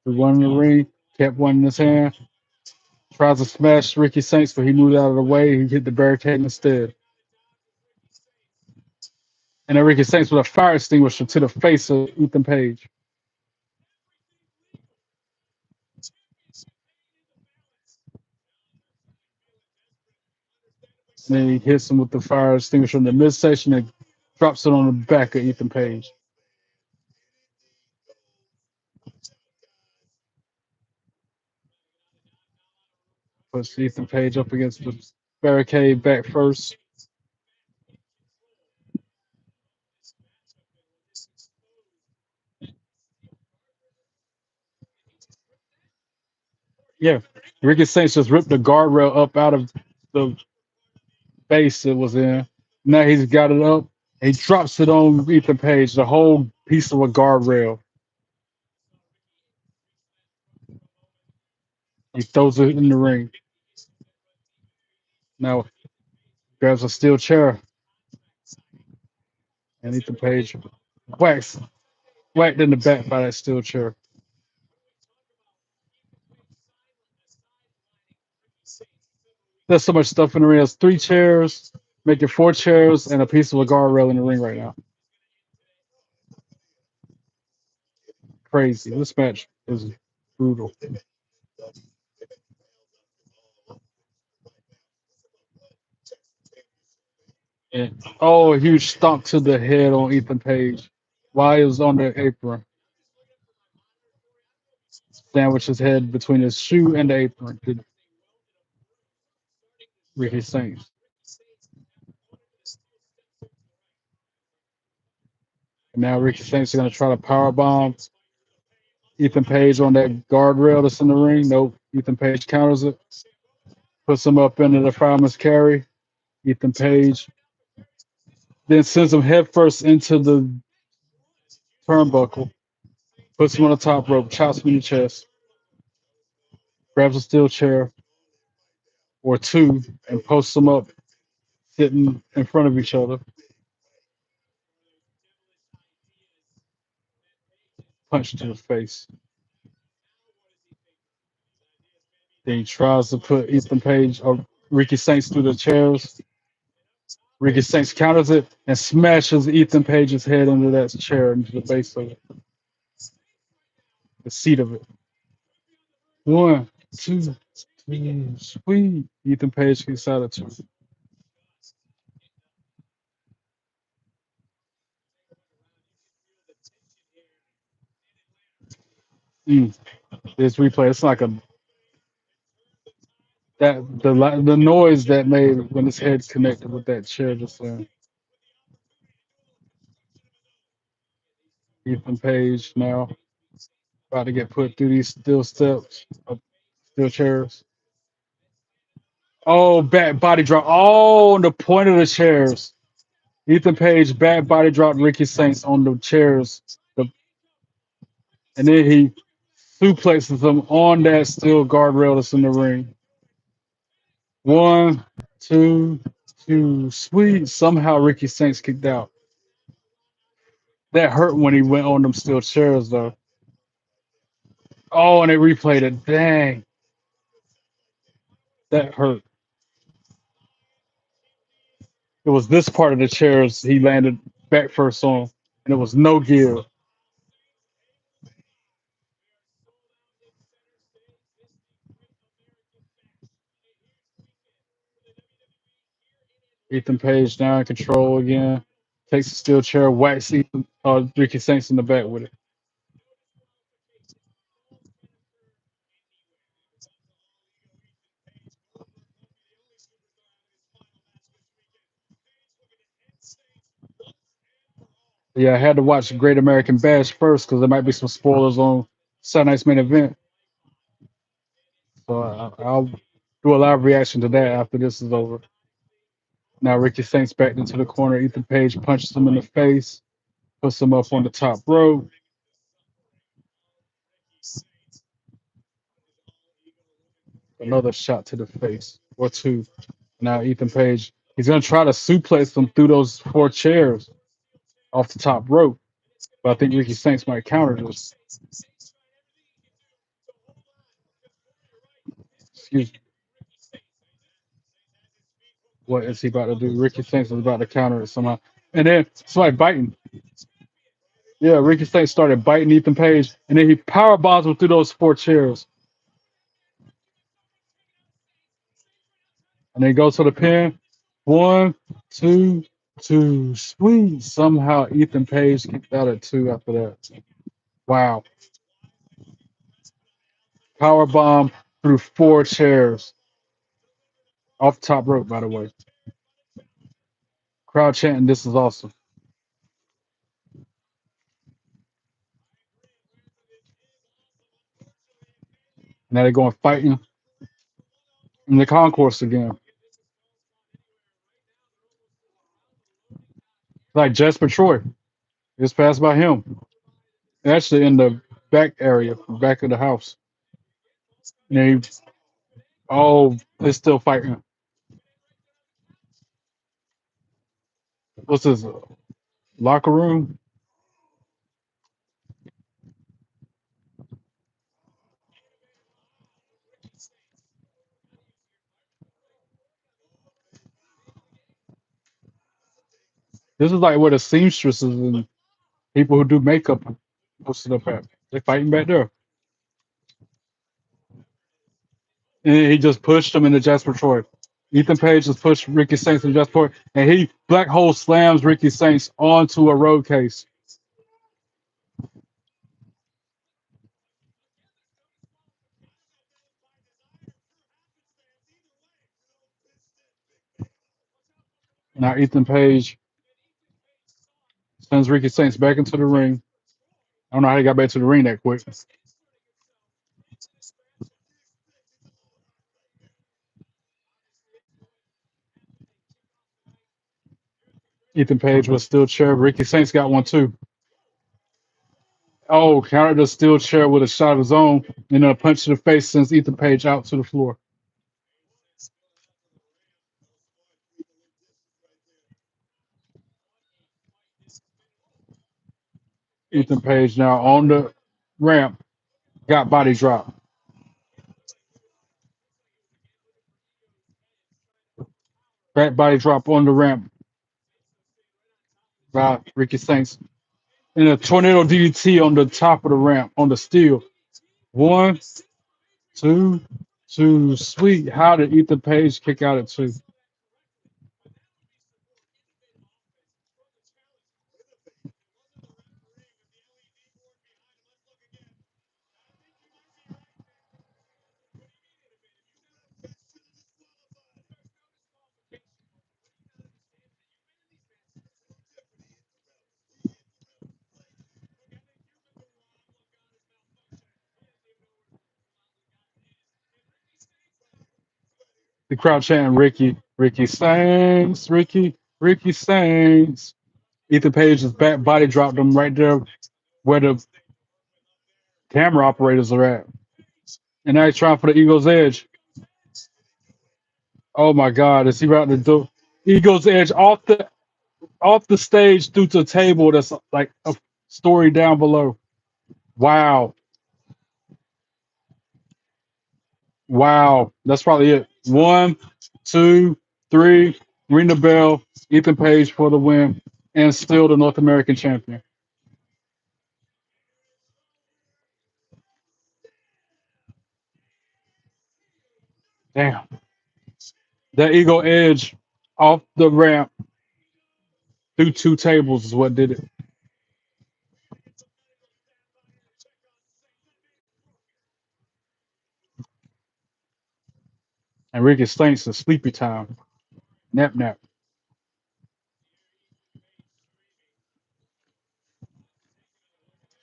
He one in the ring, kept one in his hand. Tries to smash Ricky Saints, but he moved out of the way. He hit the barricade instead. And then Ricky Saints with a fire extinguisher to the face of Ethan Page. And then he hits him with the fire extinguisher in the midsection and drops it on the back of Ethan Page. Puts Ethan Page up against the barricade back first. Yeah, Ricky Saints just ripped the guardrail up out of the base it was in. Now he's got it up. He drops it on Ethan Page, the whole piece of a guardrail. He throws it in the ring. Now grabs a steel chair and Ethan Page whacked in the back by that steel chair. There's so much stuff in the ring. There's 3 chairs, make it 4 chairs, and a piece of a guardrail in the ring right now. Crazy. This match is brutal. And, oh, a huge stomp to the head on Ethan Page while he was on the apron. Sandwich his head between his shoe and the apron. Did Ricky Saints. And now Ricky Saints is going to try to power bomb Ethan Page on that guardrail that's in the ring. Nope. Ethan Page counters it, puts him up into the fireman's carry. Ethan Page then sends him headfirst into the turnbuckle, puts him on the top rope, chops him in the chest, grabs a steel chair or 2, and posts them up sitting in front of each other. Punch to the face. Then he tries to put Ethan Page or Ricky Saints through the chairs. Ricky Saints counters it and smashes Ethan Page's head under that chair into the base of it, the seat of it. 1, 2, 3, sweet. Ethan Page gets out of 2. This replay, it's like the noise that made when his head connected with that chair just then. Ethan Page now about to get put through these steel steps, steel chairs. Oh, back body drop. Oh, on the point of the chairs. Ethan Page back body dropped Ricky Saints on the chairs. And then he suplexes him on that steel guardrail that's in the ring. 1, 2, 2. Sweet. Somehow Ricky Saints kicked out. That hurt when he went on them steel chairs, though. Oh, and they replayed it. Dang. That hurt. It was this part of the chairs he landed back first on, and it was no give. Ethan Page now in control again. Takes the steel chair, whacks Ricky Saints in the back with it. Yeah, I had to watch Great American Bash first because there might be some spoilers on Saturday Night's Main Event. So I'll do a live reaction to that after this is over. Now Ricky Saints back into the corner. Ethan Page punches him in the face, puts him up on the top rope. Another shot to the face or 2. Now Ethan Page, he's going to try to suplex him through those 4 chairs off the top rope. But I think Ricky Saints might counter this. Excuse me. What is he about to do? Ricky Saints is about to counter it somehow. And then somebody biting. Yeah, Ricky Saints started biting Ethan Page, and then he power bombs him through those 4 chairs. And then goes to the pin. 1, 2, 2. Sweet. Somehow Ethan Page kicked out at 2 after that. Wow. Power bomb through 4 chairs. Off the top rope, by the way. Crowd chanting, this is awesome. Now they're going fighting in the concourse again. Like Jasper Troy. Just passed by him. Actually in the back area, back of the house. And he Oh, they're still fighting. What's this? Locker room? This is like where the seamstresses and people who do makeup posted up at. They fighting back there. And he just pushed him into Jasper Troy. Ethan Page just pushed Ricky Saints into Jasper Troy, and he black hole slams Ricky Saints onto a road case. Now Ethan Page sends Ricky Saints back into the ring. I don't know how he got back to the ring that quick. Ethan Page was steel chair. Ricky Saints got one too. Oh, countered the steel chair with a shot of his own, and then a punch to the face sends Ethan Page out to the floor. Ethan Page now on the ramp, got body drop. Back body drop on the ramp by Ricky Saints. And a tornado DDT on the top of the ramp on the steel. One, two, two. Sweet. How did Ethan Page kick out at two? The crowd chanting Ricky, Ricky Saints, Ricky Saints. Ethan Page's back body dropped him right there where the camera operators are at. And now he's trying for the Eagle's Edge. Oh my God, is he about to do Eagle's Edge off the stage through to a table that's like a story down below? Wow. Wow. That's probably it. One, two, three. Ring the bell. Ethan Page for the win. And still the North American champion. Damn. That Eagle Edge off the ramp through two tables is what did it. And Ricky Stanks is sleepy time. Nap nap.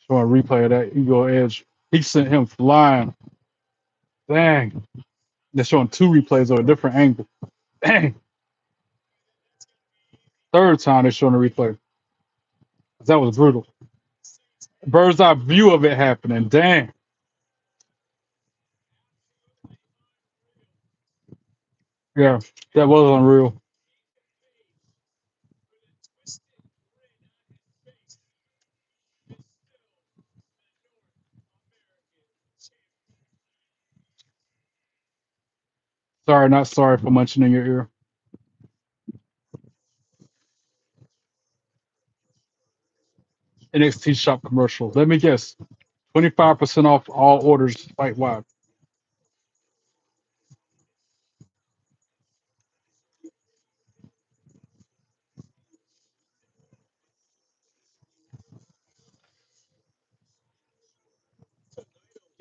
Showing a replay of that Eagle Edge. He sent him flying. Dang. They're showing two replays of a different angle. Dang. Third time they're showing a replay. That was brutal. Bird's eye view of it happening. Dang. Yeah, that was unreal. Sorry, not sorry for munching in your ear. NXT shop commercial. Let me guess. 25% off all orders site wide.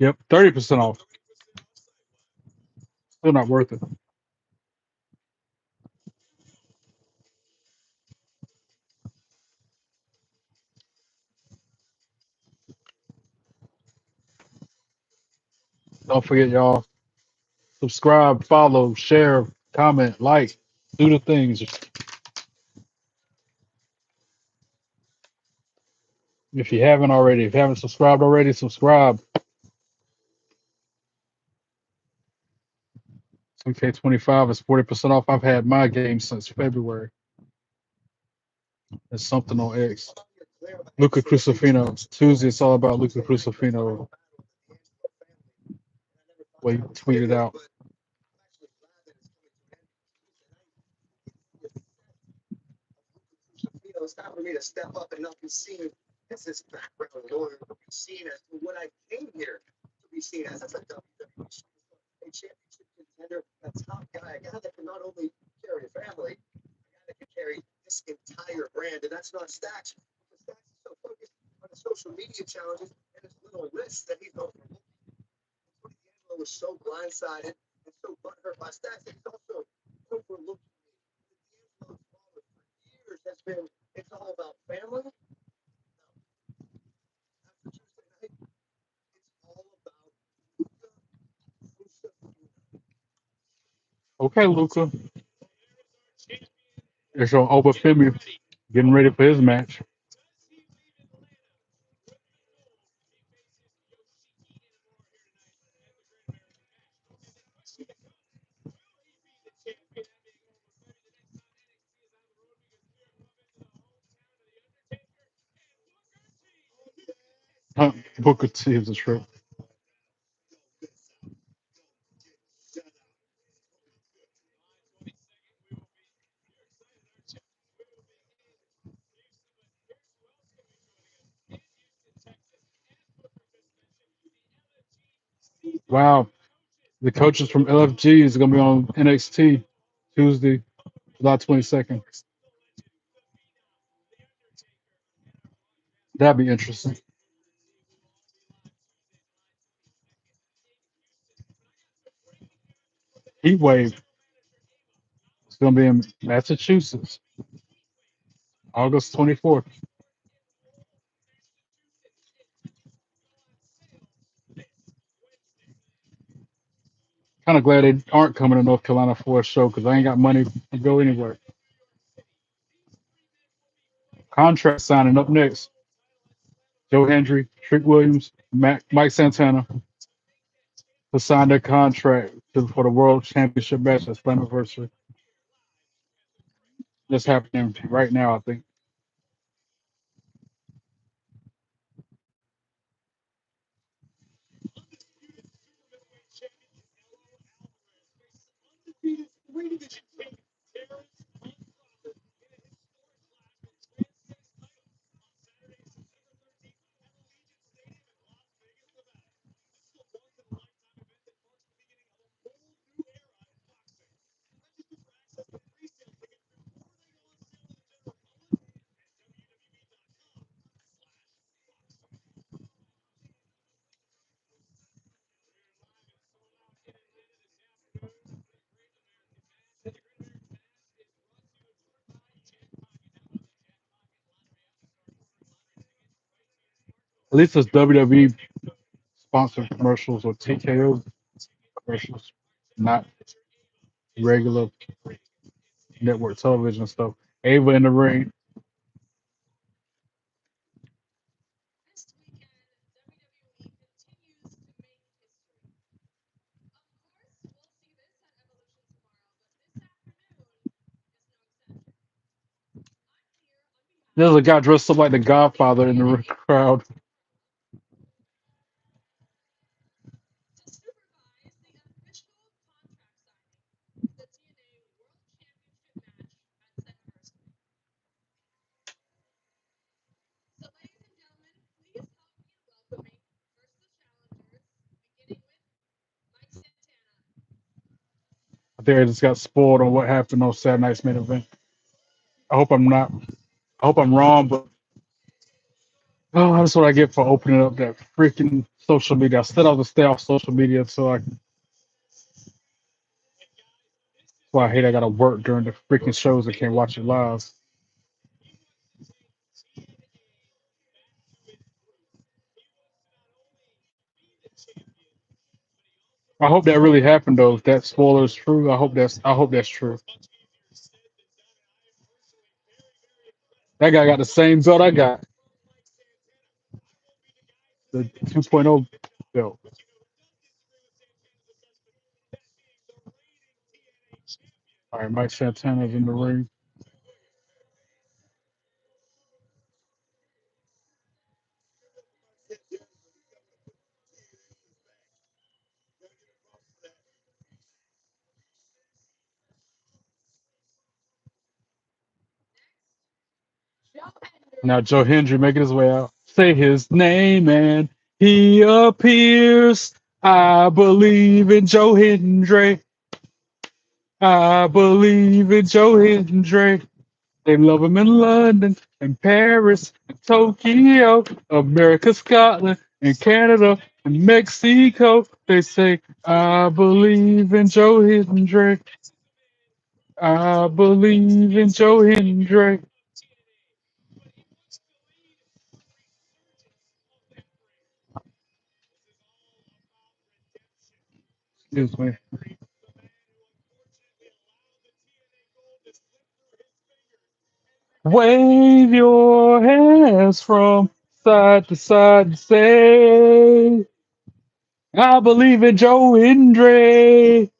Yep, 30% off. Still not worth it. Don't forget, y'all. Subscribe, follow, share, comment, like, do the things. If you haven't already, if you haven't subscribed already, subscribe. 2K25 is 40% off. I've had my game since February. There's something on X. Luca Crucifino. Tuesday, it's all about Luca Crucifino. What he tweeted out. It's time for me to step up and not be seen as this background lawyer, but be seen as what I came here to be seen as. That's a WWE championship contender, a top guy, a guy that can not only carry a family, a guy that can carry this entire brand, and that's not Stacks. Because Stacks is so focused on the social media challenges and his little lists that he's overlooking. D'Angelo was so blindsided and so butthurt by Stacks that he's also overlooking me. D'Angelo's father for years has been, it's all about family. After Tuesday night, it's all about Ruca. Okay, Luca. It's your over Femi getting ready for his match. Booker T is a trip. Wow. The coaches from LFG is going to be on NXT Tuesday, July 22nd. That'd be interesting. Heat Wave is going to be in Massachusetts, August 24th. Kind of glad they aren't coming to North Carolina for a show because I ain't got money to go anywhere. Contract signing up next. Joe Hendry, Trick Williams, Mike Santana to sign their contract for the World Championship match at Slammiversary. That's happening right now, I think. At least it's WWE sponsored commercials or TKO commercials, not regular network television stuff. Ava in the ring. There's a guy dressed up like the Godfather in the crowd. I think I just got spoiled on what happened on Saturday night's main event. I hope I'm not. I hope I'm wrong, but oh, that's what I get for opening up that freaking social media. I said I was to stay off social media, so that's why I hate I gotta work during the freaking shows. I can't watch it live. I hope that really happened though. If that spoiler is true, I hope that's true. That guy got the same belt I got, the 2.0 belt. All right, Mike Santana's in the ring. Now Joe Hendry making his way out. Say his name and he appears. I believe in Joe Hendry. I believe in Joe Hendry. They love him in London and Paris and Tokyo, America, Scotland and Canada and Mexico. They say, I believe in Joe Hendry. I believe in Joe Hendry. Excuse me. Wave your hands from side to side and say, I believe in Joe Hendry.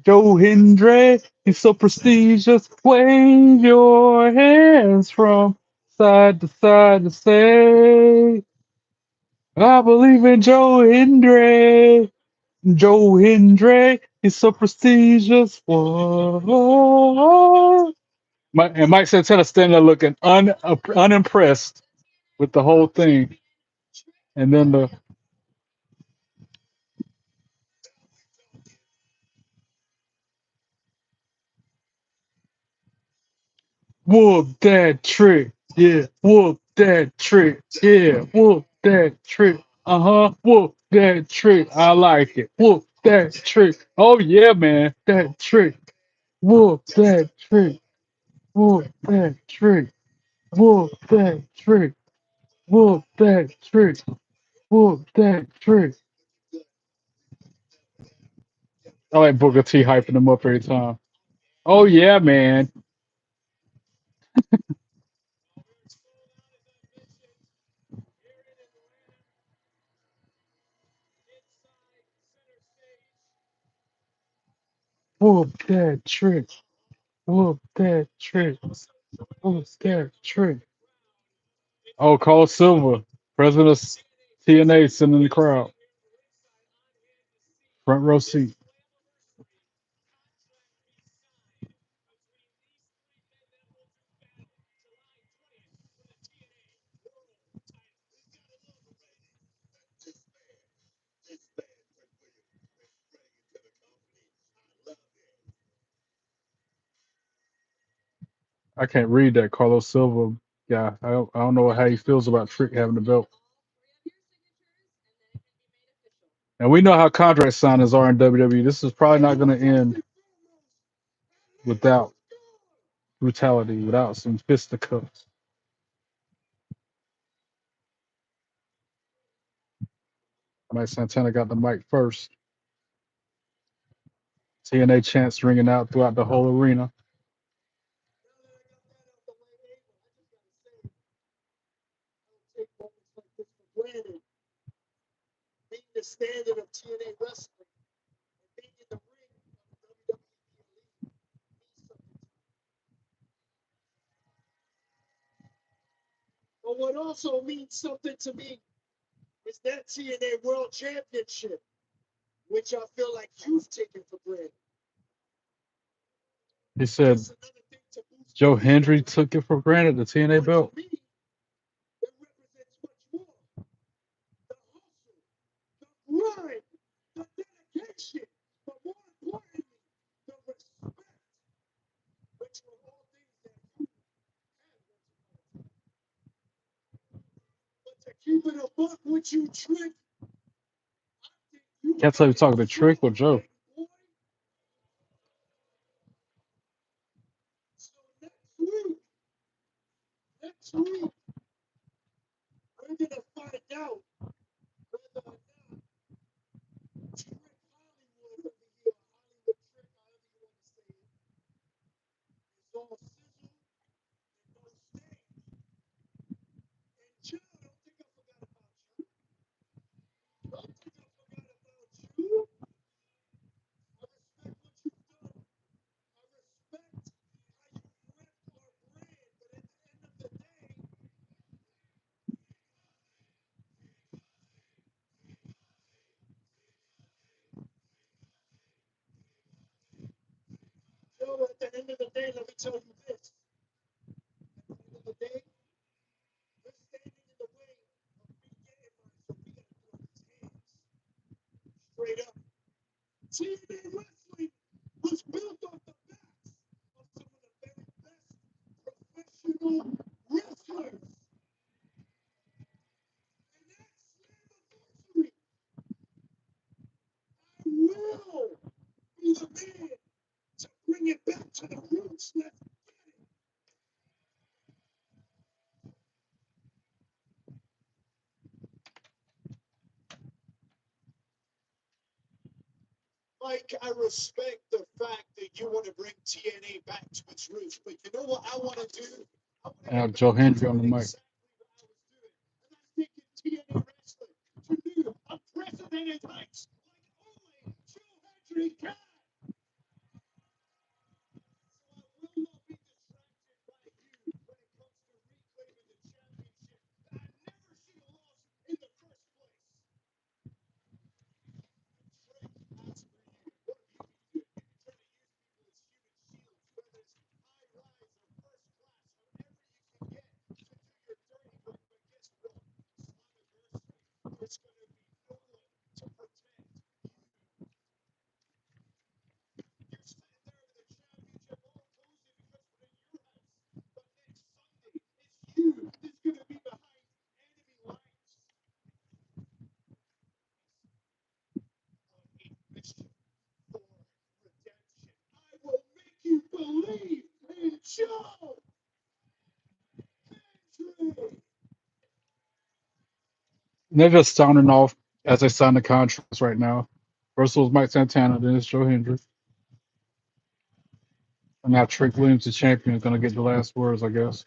Joe Hendry, he's so prestigious. Wave your hands from side to side and say, I believe in Joe Hendry. Joe Hendry, he's so prestigious. Whoa. And Mike Santana standing there looking unimpressed with the whole thing. And then the whoop that trick. Yeah, whoop that trick. Yeah, whoop that trick. Uh-huh. Whoop that trick. I like it. Whoop that trick. Oh yeah, man. That trick. Whoop that trick. Whoop that trick. Whoop that trick. Whoop that trick. Whoop that trick. I like Booker T hyping them up every time. Oh yeah, man. Whoop that trick. Whoop that trick. Whoop that trick. Oh, Carl Silver, president of TNA, sitting in the crowd, front row seat. I can't read that Carlos Silva guy. I don't know how he feels about Trick having the belt. And we know how contract signings are in WWE. This is probably not going to end without brutality, without some fisticuffs. Mike Santana got the mic first. TNA chants ringing out throughout the whole arena. Take moments like this for granted. Being the standard of TNA wrestling and being in the ring of WWE means something. But what also means something to me is that TNA World Championship, which I feel like you've taken for granted. He said It's another thing to boost Joe your ego. Hendry took it for granted, the TNA But belt. to me, it represents much more. The hustle, the grind, the dedication, but more importantly, the respect, which were all things that you had. But to keep it a buck with you, Trick, I think you Can't tell if you're talking to Trick or Joe. boy. So next week, we're gonna find out whether or not Trick Hollywood of the year, Hollywood Trick, however you want to say it, is all sizzle and no stain. And Joe, don't think I forgot about you. Don't think I forgot about you. tell you this. At the end of the day, they're standing in the way of me getting mine, so we gotta throw these hands. Straight up. TNA wrestling was built off the backs of some of the very best professional wrestlers. And that's Slammiversary. I will be the man to bring it back to the roots. Let's get it. Mike, I respect the fact that you want to bring TNA back to its roots, but you know what I want to do? I want to I have get Joe back to Hendry on the doing mic. exactly what I was doing. And that's taking TNA wrestling to new, unprecedented heights like only Joe Hendry can. So I will not be distracted by you when it comes to reclaiming the championship that I never should have lost in the first place. Trick, as for you, what have you been doing? You've been trying to use people as human shields, whether it's high rise or first class, however you can get to do your dirty work. But guess what? Slammiversary, there's going to be no one to protect you. You're sitting there with the championship all cozy because we're in your house. But next Sunday, it's you that's going to be behind enemy lines on a mission for redemption. I will make you believe in Joe Hendry. They're just sounding off as they sign the contracts right now. First was Mike Santana, then it's Joe Hendry. And now Trick Williams, the champion, is going to get the last words, I guess.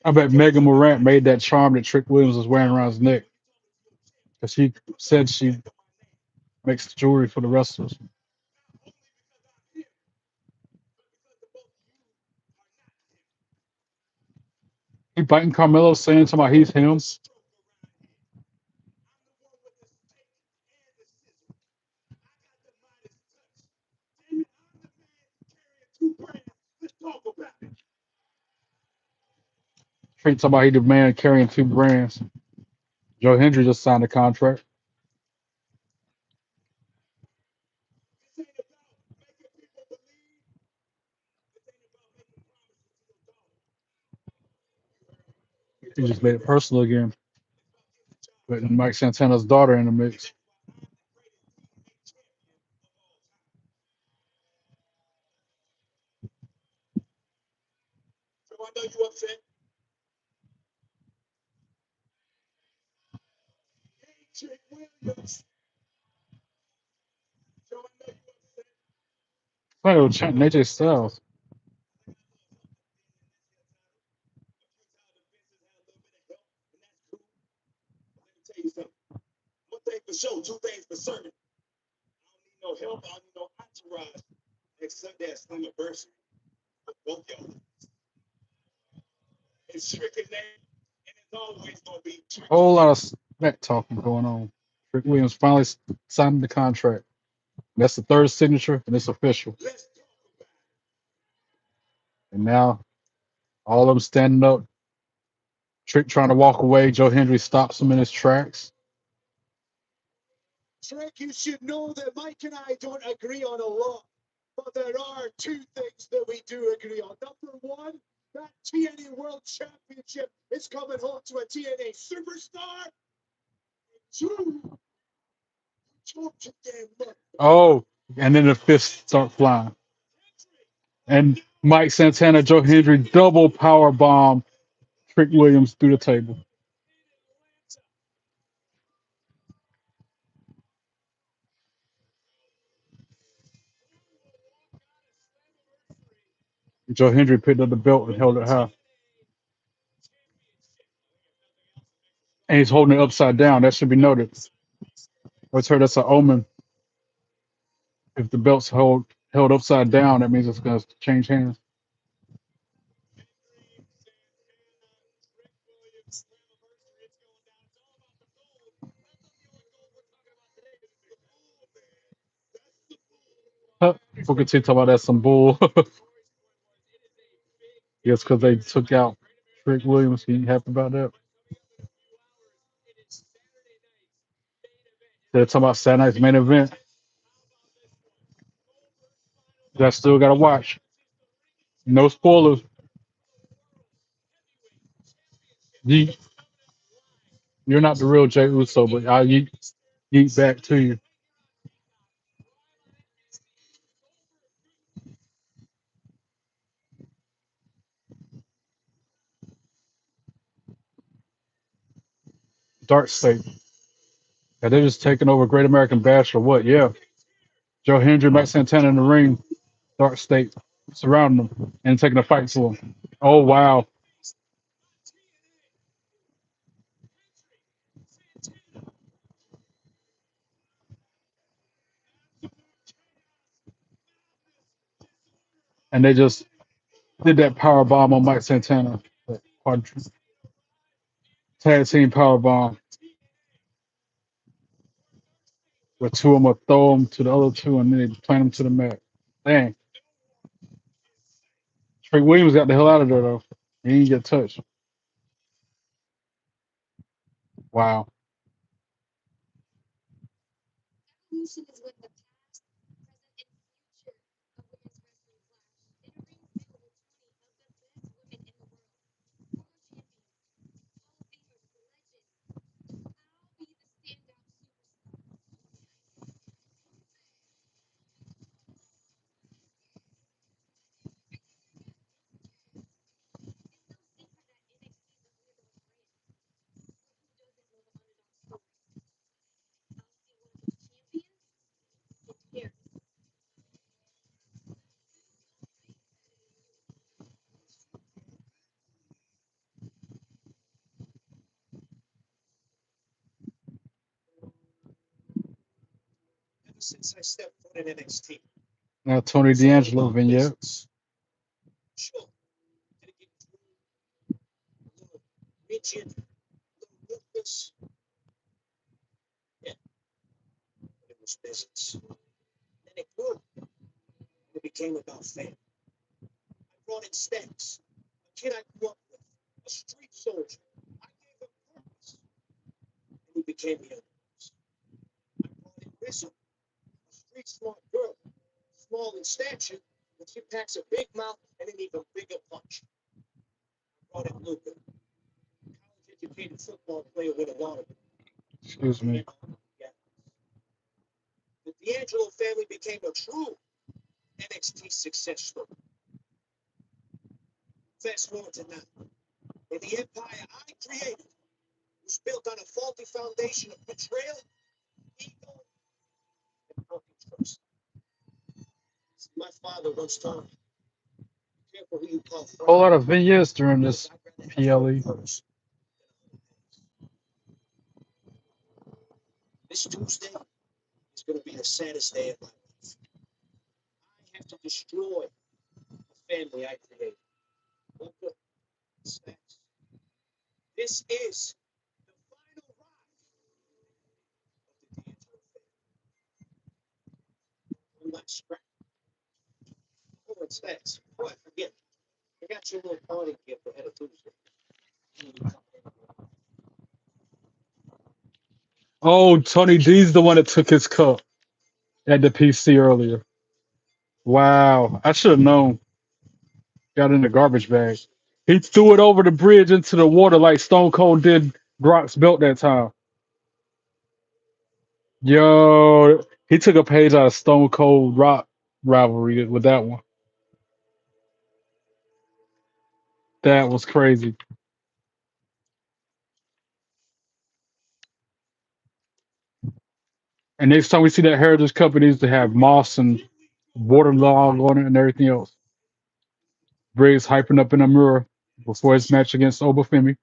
I bet Megan Morant made that charm that Trick Williams was wearing around his neck because she said she makes jewelry for the wrestlers. He biting Carmelo, saying to my he's him. Treat somebody he the man carrying 2 brands. Joe Hendry just signed a contract. He just made it personal again. Putting Mike Santana's daughter in the mix. So I know you upset. Hey, Trick Williams. So I know you upset. I thought it was chanting AJ Styles. Let me tell you something. One thing for sure, two things for certain. I don't need no help. I don't need no entourage. Next Sunday at Slammiversary, with both y'all. It's Trick and Nate, and it's always gonna be Trick and Whole lot Nate. of smack talking going on. Trick Williams finally signed the contract. That's the third signature, and it's official. Let's talk about it. And now all of them standing up. Trick trying to walk away. Joe Hendry stops him in his tracks. Trick, you should know that Mike and I don't agree on a lot, but there are two things that we do agree on. Number one, that TNA World Championship is coming home to a TNA superstar. And two, you talk to damn much. Oh, and then the fists start flying. And Mike Santana, Joe Hendry double power bomb Trick Williams through the table. Joe Hendry picked up the belt and held it high. And he's holding it upside down. That should be noted. I was heard that's an omen. If the belt's held upside down, that means it's gonna change hands. Huh. We'll continue talking about that some bull. Yes, because they took out Trick Williams. He ain't happy about that. They're talking about Saturday night's main event. That still gotta watch. No spoilers. You, you're not the real Jey Uso, but I'll yeet back to you. Dark State. And they're just taking over Great American Bash or what? Yeah. Joe Hendry, Mike Santana in the ring. Dark State surrounding them and taking a fight to them. Oh wow! And they just did that power bomb on Mike Santana. That tag team power bomb. Where two of them will throw them to the other two and then they plant them to the mat. Dang. Trick Williams got the hell out of there though. He didn't get touched. Wow. Ever since I stepped foot in NXT, Now Tony it's all D'Angelo about vignette. business. Sure, did it get a little rigid, a little ruthless? Yeah, but it was business. Then it grew. It became about family. I brought in Stacks, a kid I grew up with, a street soldier. I gave him purpose, and he became the underdogs. I brought in Rizzo, a street smart girl, small in stature, but she packs a big mouth and an even bigger punch. I brought in Ruca, college-educated football player with a lot of it. Excuse me. Yeah. The D'Angelo family became a true NXT success story. Fast forward to now, and the empire I created was built on a faulty foundation of betrayal, ego, and broken trust. My father once told me, "Be careful who you call A whole lot friend, of vignettes during because this I'd rather have PLE. one first than a hundred. This Tuesday is going to be the saddest day of my life. I have to destroy the family I created. What the snacks? This is the final ride of the D'Angelo family. One last scrap. Oh, what's that? Oh, I forget. I got you a little party gift ahead of Tuesday. Oh, Tony D's the one that took his cup at the PC earlier. Wow. I should have known. Got in the garbage bag. He threw it over the bridge into the water like Stone Cold did Brock's belt that time. Yo, he took a page out of Stone Cold Rock rivalry with that one. That was crazy. And next time we see that Heritage Cup, it needs to have moss and waterlog on it and everything else. Briggs hyping up in Inamura before his match against Obafemi.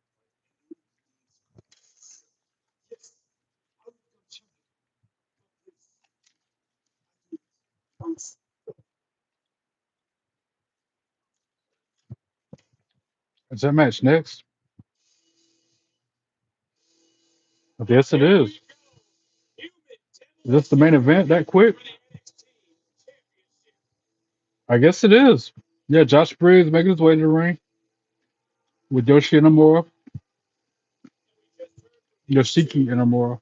Is that match next? I guess it is. Is this the main event that quick? I guess it is. Yeah, Josh Briggs making his way to the ring with Yoshi Inamura, Yoshiki Inamura.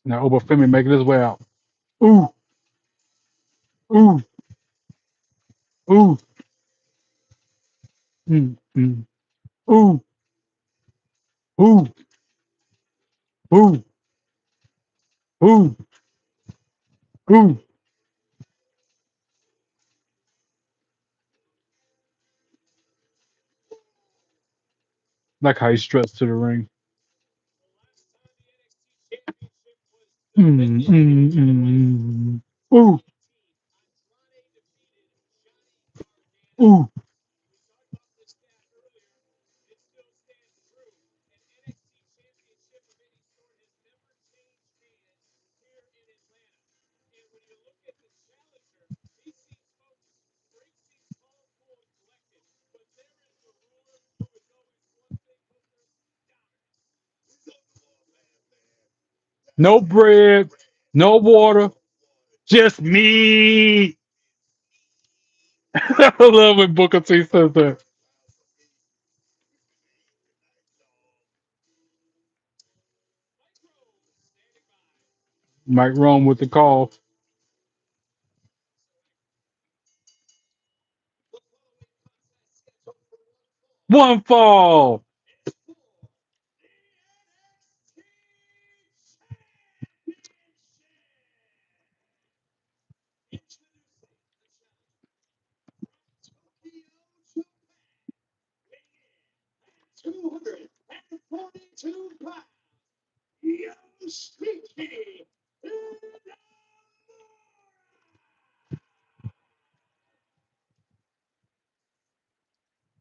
Now Obafemi making his way out. Ooh, ooh, ooh, mm. Ooh, ooh, ooh, ooh, ooh. Like how he struts to the ring. Mm. Ooh, ooh. No bread, no water, just me. I love when Booker T says that. Mike Rome with the call. One fall.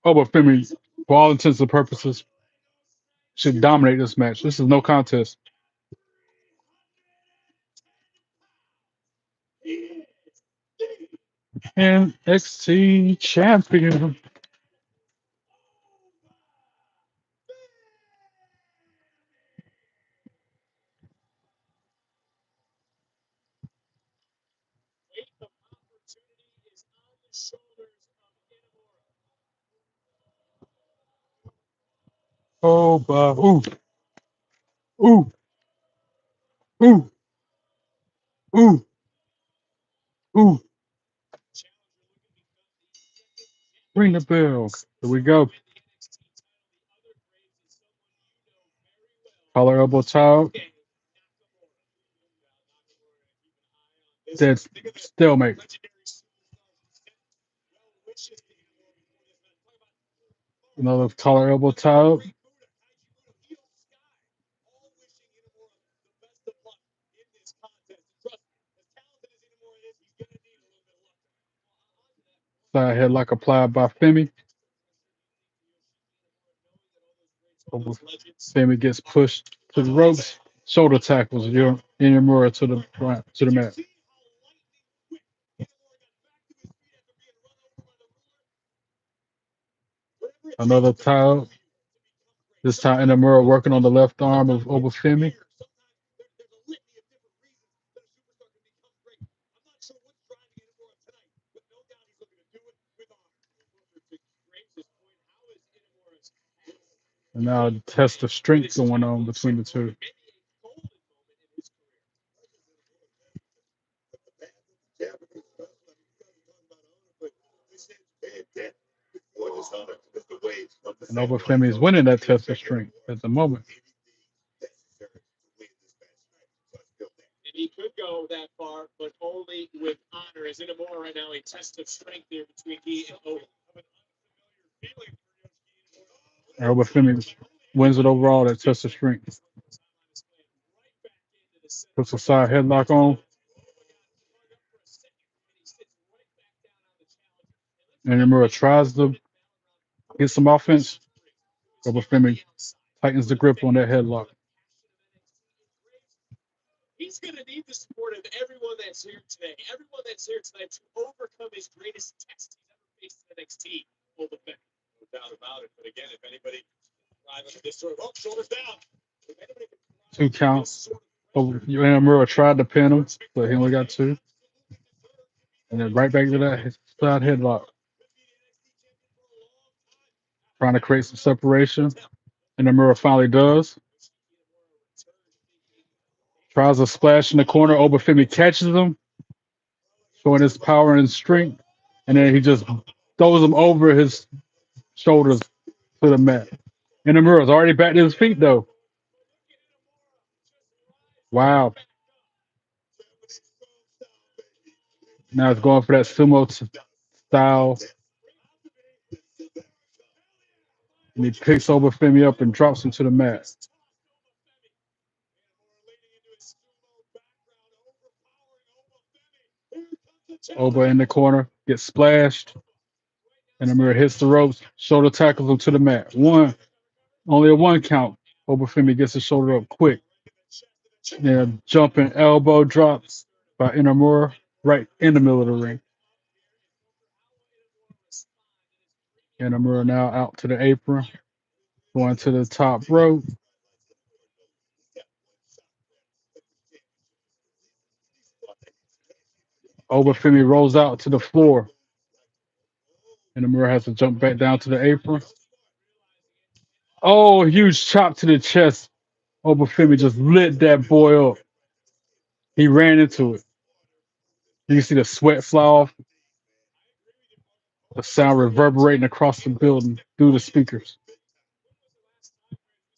Obafemi, for all intents and purposes, should dominate this match. This is no contest. NXT champion. Oh, ooh, ooh, ooh, ooh, ooh. Ring the bell. Here we go. Collar elbow tie. That's stalemate. Another collar elbow tie. Side headlock applied by Femi. Femi gets pushed to the ropes. Shoulder tackles Inamura to the mat. Another tie. This time Inamura working on the left arm of Obafemi. And now a test of strength going on between the two. And Obafemi is winning that test of strength at the moment. he could go that far, but only with honor. As Inamura right now, a test of strength there between he and Oda. Oba Femi wins it overall. That test of strength. Puts a side headlock on. And Inamura tries to get some offense. Oba Femi tightens the grip on that headlock. He's going to need the support of everyone that's here today. Everyone that's here tonight to overcome his greatest test he's ever faced in NXT. Will defend. No doubt about it. But again, if anybody drives this sort of shoulders down. If anybody can 2 counts. Inamura tried to pin him, but he only got 2. And then right back to that side headlock. Trying to create some separation. And Inamura finally does. Tries a splash in the corner. Oba Femi catches him, showing his power and strength. And then he just throws him over his shoulders to the mat. And Inamura's already back to his feet, though. Wow. Now it's going for that sumo style. And he picks Oba Femi up and drops him to the mat. Oba in the corner, gets splashed. And Inamura hits the ropes, shoulder tackles him to the mat. Only a 1 count. Oba Femi gets his shoulder up quick. Then jumping elbow drops by Inamura right in the middle of the ring. Inamura now out to the apron, going to the top rope. Oba Femi rolls out to the floor. Inamura has to jump back down to the apron. Oh, huge chop to the chest. Oba Femi just lit that boy up. He ran into it. You can see the sweat fly off, the sound reverberating across the building through the speakers.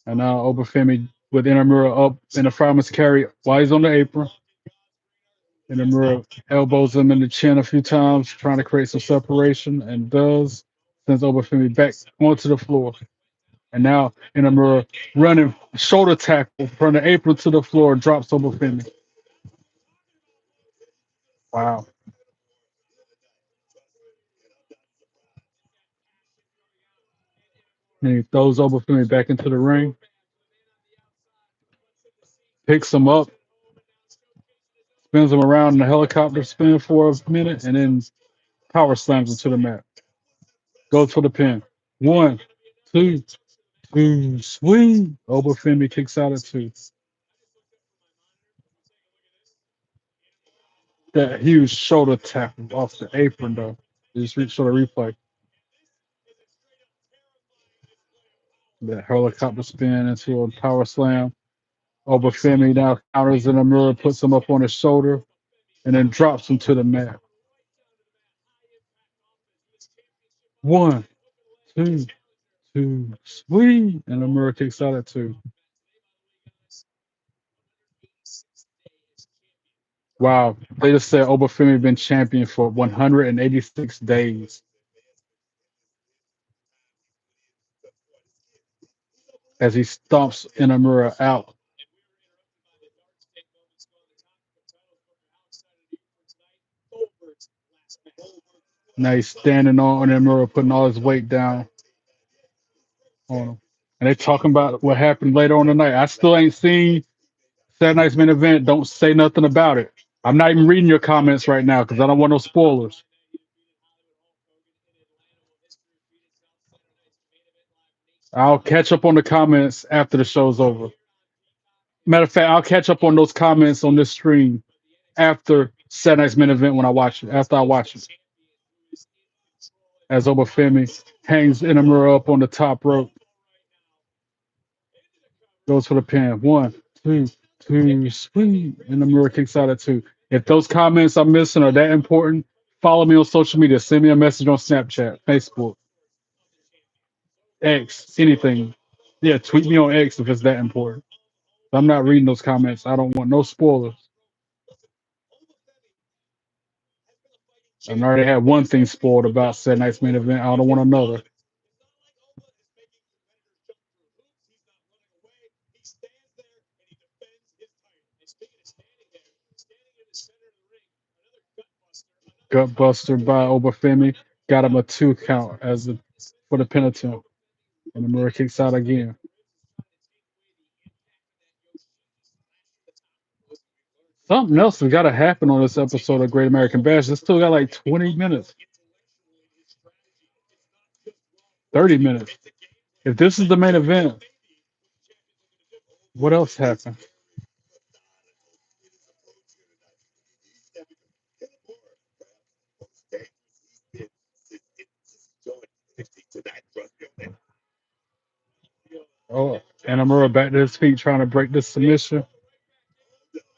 And now Oba Femi with Inamura up in the fireman's carry while he's on the apron. Inamura elbows him in the chin a few times, trying to create some separation, and does. Sends Oba Femi back onto the floor. And now Inamura running shoulder tackle from the apron to the floor, drops Oba Femi. Wow. And he throws Oba Femi back into the ring, picks him up, spins him around in a helicopter spin for a minute, and then power slams him to the mat. Goes for the pin. 1, 2, 2, swing. Oba Femi kicks out at 2. That huge shoulder tackle off the apron, though. You just reach for the replay. That helicopter spin into a power slam. Oba Femi now counters in the mirror, puts him up on his shoulder, and then drops him to the mat. 1, 2, 2, swing. And the mirror kicks out at 2. Wow. They just said Oba Femi been champion for 186 days. As he stomps Inamura out. Now he's standing on Inamura, putting all his weight down on him. And they're talking about what happened later on tonight. I still ain't seen Saturday night's main event. Don't say nothing about it. I'm not even reading your comments right now because I don't want no spoilers. I'll catch up on the comments after the show's over. Matter of fact, I'll catch up on those comments on this stream after Saturday night's main event when I watch it. After I watch it, as Oba Femi hangs Inamura up on the top rope, goes for the pin. 1, 2, 2, swing. Inamura kicks out at 2. If those comments I'm missing are that important, follow me on social media. Send me a message on Snapchat, Facebook, X, anything. Yeah, tweet me on X if it's that important. I'm not reading those comments. I don't want no spoilers. I already had one thing spoiled about said night's main event. I don't want another. Gutbuster by Obafemi got him a 2 count for the penitent. And the Murray kicks out again. Something else has got to happen on this episode of Great American Bash. It's still got like 20 minutes, 30 minutes. If this is the main event, what else happened? Oh, Inamura back to his feet trying to break this submission.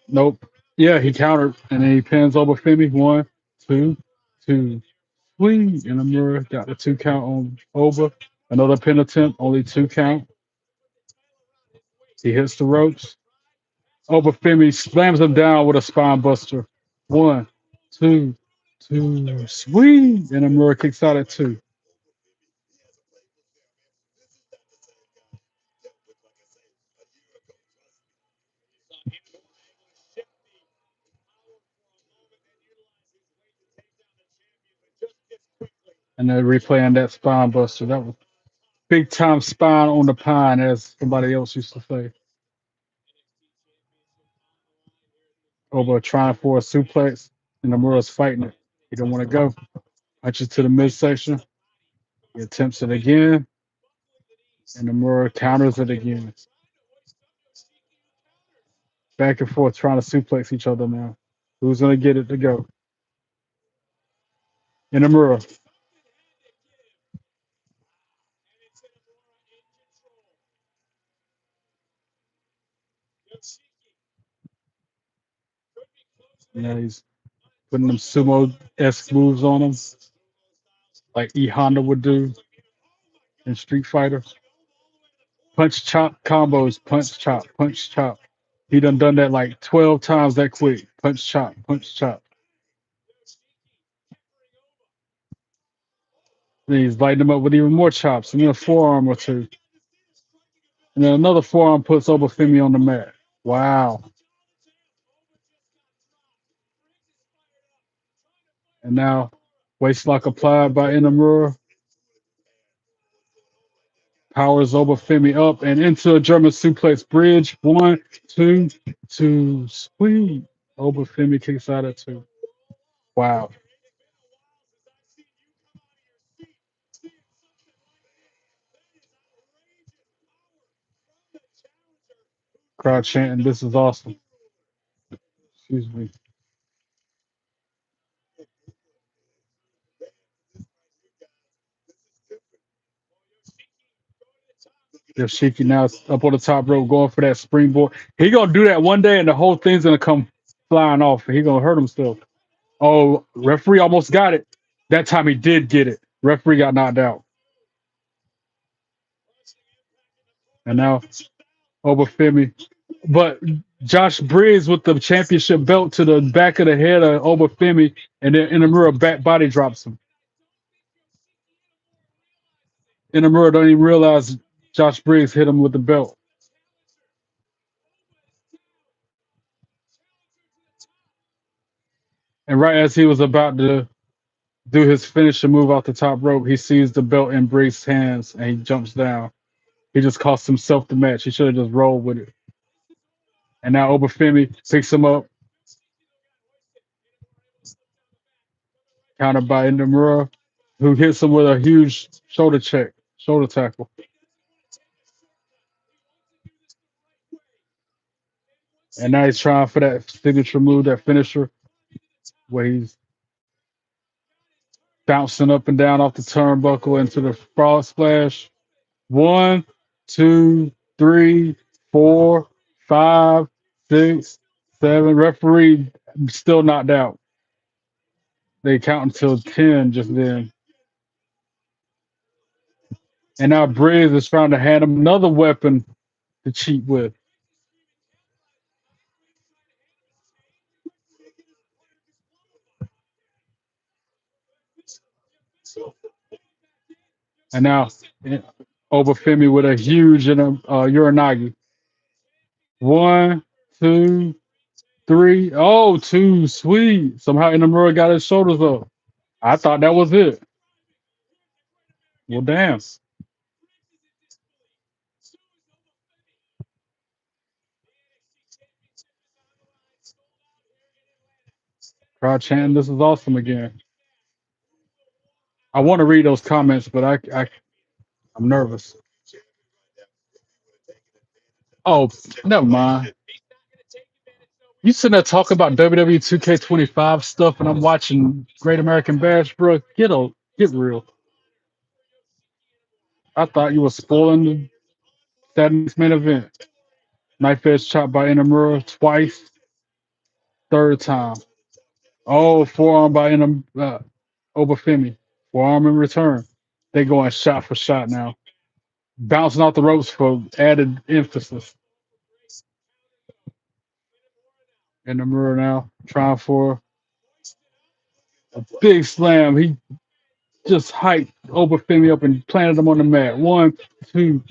Nope. Yeah, he countered and then he pins Obafemi. 1, 2, 2. Swing. Inamura got the 2 count on Oba. Another pin attempt, only 2 count. He hits the ropes. Obafemi slams him down with a spine buster. 1, 2, 2. Swing. Inamura kicks out at 2. And they're replaying that spine buster. That was big time spine on the pine, as somebody else used to say. Oba trying for a suplex, and Nomura's fighting it. He don't want to go. Punches to the midsection. He attempts it again, and Nomura counters it again. Back and forth trying to suplex each other now. Who's going to get it to go? Inamura. Now he's putting them sumo-esque moves on him, like E Honda would do in Street Fighter. Punch chop combos, punch chop, punch chop. He done that like 12 times that quick. Punch chop, punch chop. Then he's lighting him up with even more chops, and then a forearm or two. And then another forearm puts Obafemi on the mat. Wow. And now waistlock applied by Inamura. Powers Obafemi up and into a German suplex bridge. 1, 2, 2. Sweet. Obafemi kicks out at 2. Wow. Crowd chanting, "This is awesome." Excuse me. Yoshiki now up on the top rope going for that springboard. He gonna do that one day and the whole thing's gonna come flying off. He gonna hurt himself. Oh, referee almost got it. That time he did get it. Referee got knocked out. And now Obafemi. But Josh Briggs with the championship belt to the back of the head of Obafemi, and then Inamura back body drops him. Inamura don't even realize Josh Briggs hit him with the belt. And right as he was about to do his finisher move off the top rope, he sees the belt in Briggs' hands and he jumps down. He just cost himself the match. He should have just rolled with it. And now Obafemi picks him up, countered by Inamura, who hits him with a huge shoulder tackle. And now he's trying for that signature move, that finisher, where he's bouncing up and down off the turnbuckle into the frog splash. 1, 2, 3, 4, 5, 6, 7. Referee still knocked out. They count until 10 just then. And now Briggs is trying to hand him another weapon to cheat with. And now over Femi with a huge Uranagi. One, two, three. Oh, too sweet. Somehow Inamura got his shoulders up. I thought that was it. Well, damn. Crowd chanting, "This is awesome" again. I want to read those comments, but I'm nervous. Oh, never mind. You sitting there talking about WWE 2K25 stuff, and I'm watching Great American Bash, bro. Get real. I thought you were spoiling the Saturday's main event. Knife edge chopped by Inamura twice, third time. Oh, forearm by Obafemi. Forearm in return. They going shot for shot now. Bouncing off the ropes for added emphasis. Inamura now trying for a big slam. He just hyped Obafemi up and planted him on the mat. One, two,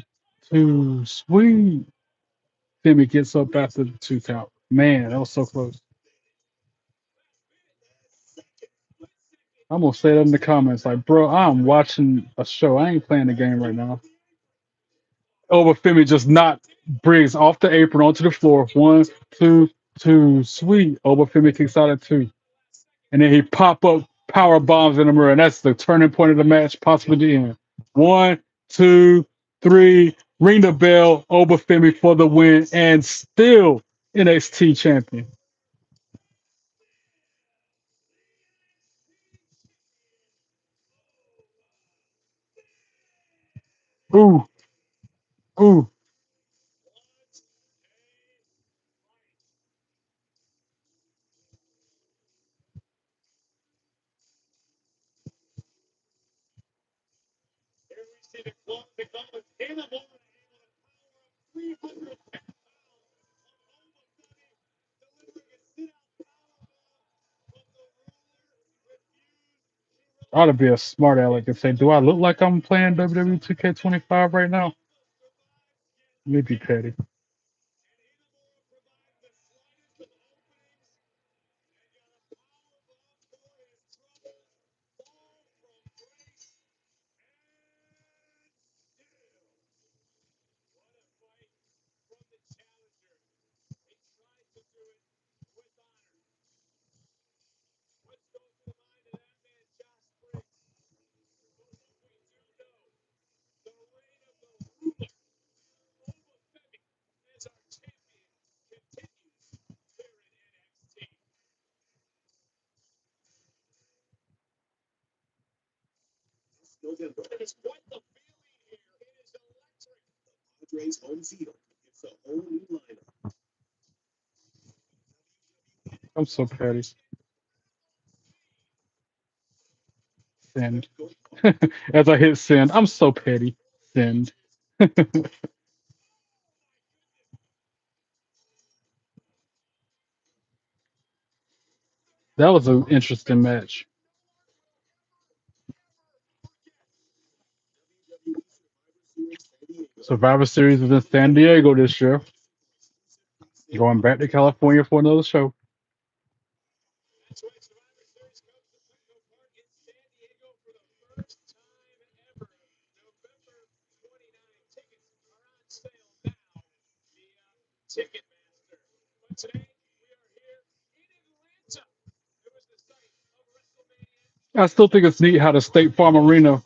two, sweet. Femi gets up after the 2 count. Man, that was so close. I'm gonna say that in the comments, like, bro, I'm watching a show. I ain't playing the game right now. Obafemi just knocked Briggs off the apron onto the floor. One, two, two, sweet. Obafemi kicks out at two. And then he pop up power bombs in the mirror. And that's the turning point of the match, possibly the end. One, two, three. Ring the bell. Obafemi for the win and still NXT champion. Ooh, ooh. Here we see the club become with Inamura. 300 I ought to be a smart aleck and say, do I look like I'm playing WWE 2K25 right now? Maybe petty. November. It's quite the feeling here. It is electric. Padres home field. It's a whole new lineup. I'm so petty. Send. As I hit send, I'm so petty. Send. That was an interesting match. Survivor Series is in San Diego this year. Going back to California for another show. That's why Survivor Series comes to Petco Park in San Diego for the first time ever. November 29. Tickets are on sale now via Ticketmaster. But today we are here in Atlanta. It was the site of WrestleMania. I still think it's neat how the State Farm Arena,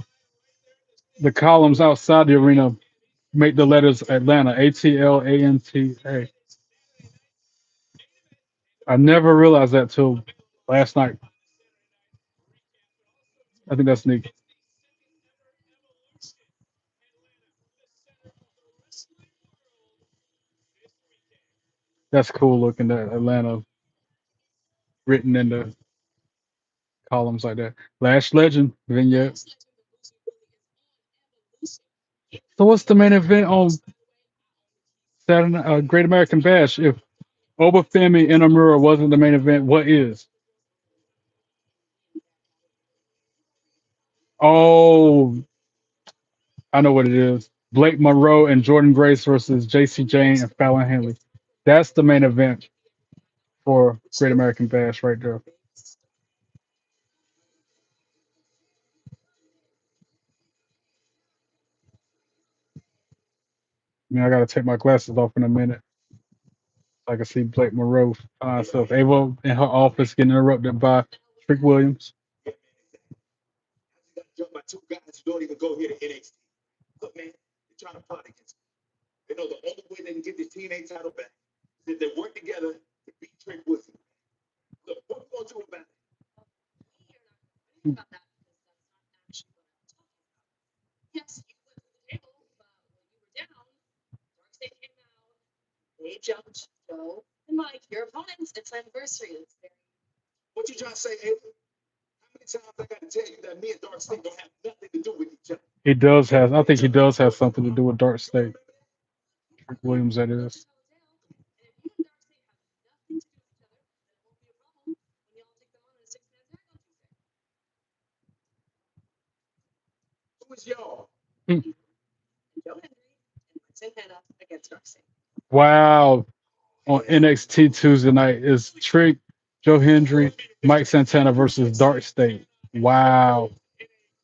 the columns outside the arena, make the letters Atlanta, ATLANTA. I never realized that till last night. I think that's neat. That's cool looking that Atlanta written in the columns like that. Lash Legend vignette. So what's the main event on Saturday Great American Bash? If Obafemi Inamura wasn't the main event, what is? Oh, I know what it is. Blake Monroe and Jordynne Grace versus Jacy, Jayne, and Fallon Henley. That's the main event for Great American Bash right there. I gotta take my glasses off in a minute. So I can see Blake Monroe find herself able in her office getting interrupted by Trick Williams. Yeah, man, exactly. You got jumped by two guys who don't even go here to NXT. Look, man, they're trying to plot against me. They know the only way they can get this TNA title back is if they work together to beat Trick Williams. Look, what we gonna do about it? What you trying to say, Ava? How many times I got to tell you that me and Dark State don't have nothing to do with each other? He does have, I think he does have something to do with Dark State. Trick Williams, that is. Who is y'all? Wow. On NXT Tuesday night is Trick, Joe Hendry, Mike Santana versus Dark State. Wow.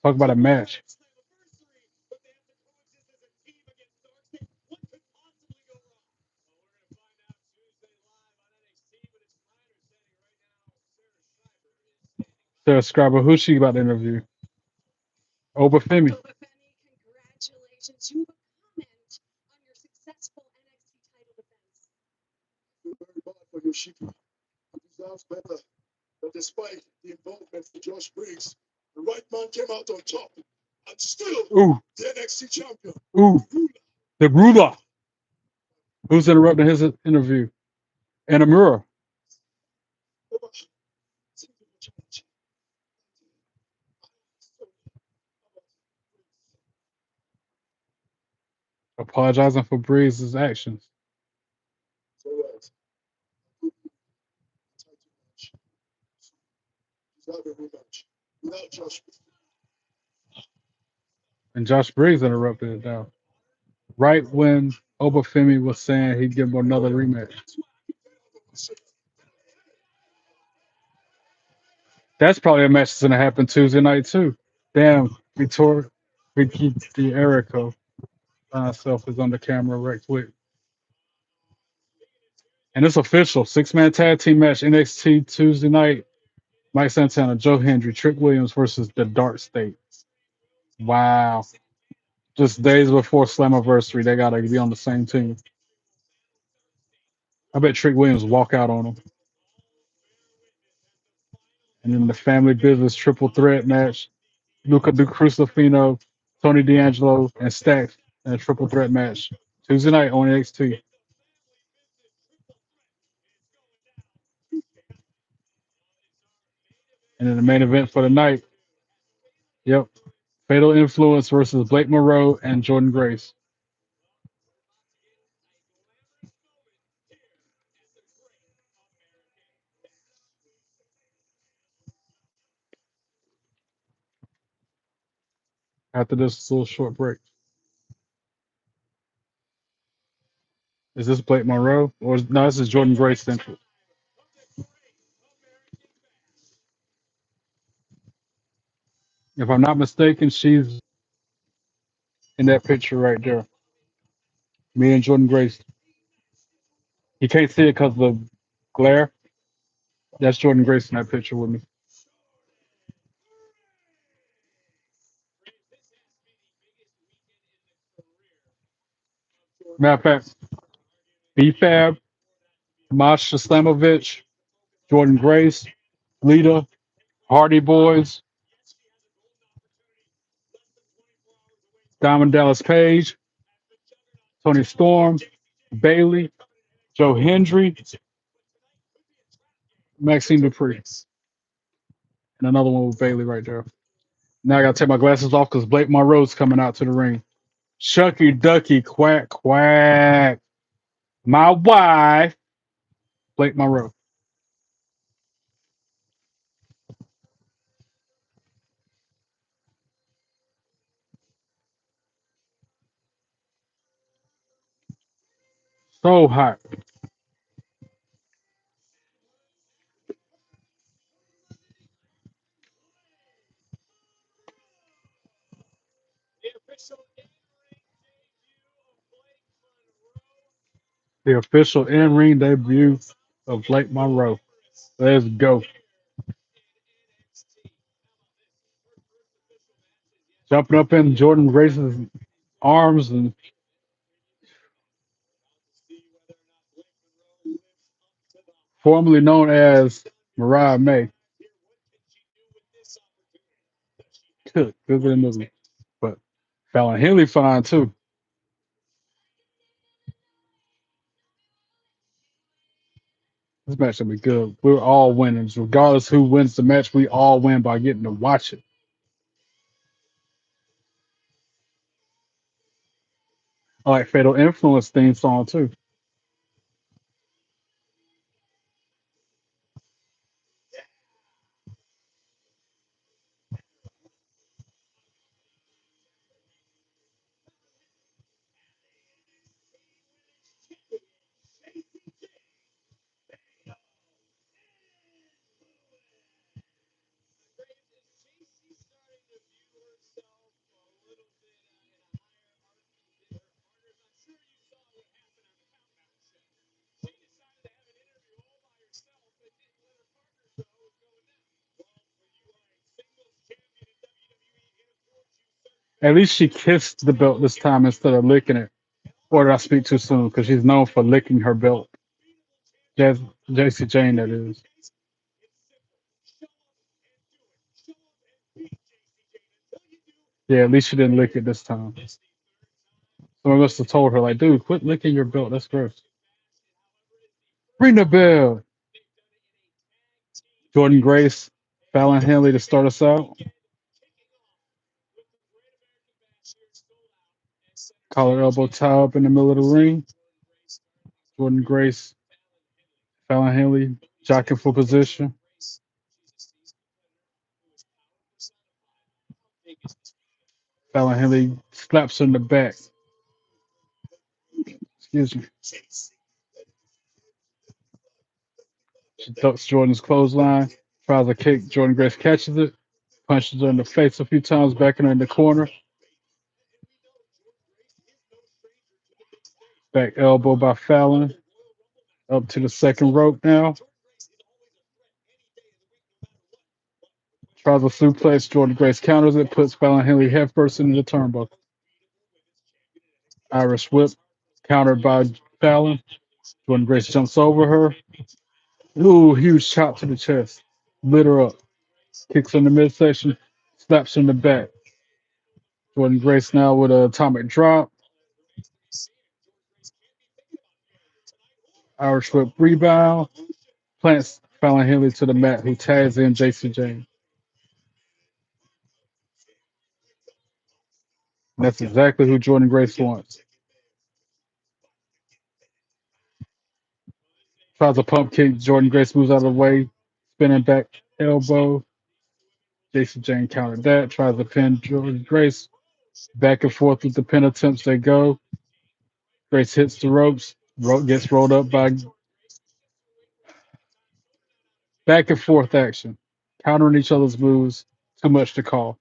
Talk about a match. Sarah Scriber, who's she about to interview? Oba Femi. Very bad for Yoshiki. He deserves better. But despite the involvement of Josh Briggs, the right man came out on top and still Ooh, the NXT champion. ooh, the ruler. Who's interrupting his interview? Inamura. Apologizing for Briggs' actions. So right. Title match. Deserve a rematch. Without Josh Briggs. And Josh Briggs interrupted it now. Right when Oba Femi was saying he'd give him another rematch. That's probably a match that's gonna happen Tuesday night too. Damn, Vicky D'Erico herself is on the camera right quick. And it's official. 6-man tag team match NXT Tuesday night. Mike Santana, Joe Hendry, Trick Williams versus the Dark State. Wow. Just days before Slammiversary, they gotta be on the same team. I bet Trick Williams walk out on him. And then the family business triple threat match. Luca Crucifino, Tony D'Angelo, and Stacks in a triple threat match. Tuesday night on NXT. And then the main event for the night. Yep. Fatal Influence versus Blake Monroe and Jordynne Grace. After this little short break. Is this Blake Monroe? No, this is Jordynne Grace Central. If I'm not mistaken, she's in that picture right there. Me and Jordynne Grace. You can't see it because of the glare. That's Jordynne Grace in that picture with me. Matter of fact, B-Fab, Masha Slamovich, Jordynne Grace, Lita, Hardy Boys, Diamond Dallas Page, Tony Storm, Bailey, Joe Hendry, Maxine Dupree, and another one with Bailey right there. Now I gotta take my glasses off because Blake Monroe's coming out to the ring. Shucky Ducky Quack Quack. My wife, Blake Monroe. So hot. The official in-ring debut of Blake Monroe. Let's go. Jumping up in Jordynne Grace's arms and formerly known as Mariah May. Good for the movie. But Fallon Henley fine too. This match will be good. We're all winners. Regardless who wins the match, we all win by getting to watch it. I like Fatal Influence theme song too. At least she kissed the belt this time instead of licking it. Or did I speak too soon? Because she's known for licking her belt. Jacy Jayne, that is. Yeah, at least she didn't lick it this time. Someone must have told her, like, dude, quit licking your belt. That's gross. Ring the bell. Jordynne Grace, Fallon Henley to start us out. Collar elbow tie up in the middle of the ring. Jordynne Grace, Fallon Henley, jockeying for position. Fallon Henley slaps her in the back. Excuse me. She ducks Jordan's clothesline, tries a kick. Jordynne Grace catches it, punches her in the face a few times, backing her in the corner. Back elbow by Fallon. Up to the second rope now. Tries a suplex. Jordynne Grace counters it, puts Fallon Henley headfirst into the turnbuckle. Irish whip, countered by Fallon. Jordynne Grace jumps over her. Ooh, huge chop to the chest. Lit her up. Kicks her in the midsection, slaps her in the back. Jordynne Grace now with an atomic drop. Irish whip rebound. Plants Fallon Henley to the mat, who tags in Jacy Jayne. And that's exactly who Jordynne Grace wants. Tries a pump kick. Jordynne Grace moves out of the way. Spinning back elbow. Jacy Jayne countered that. Tries to pin Jordynne Grace. Back and forth with the pin attempts they go. Grace hits the ropes. Gets rolled up by back and forth action. Countering each other's moves. Too much to call.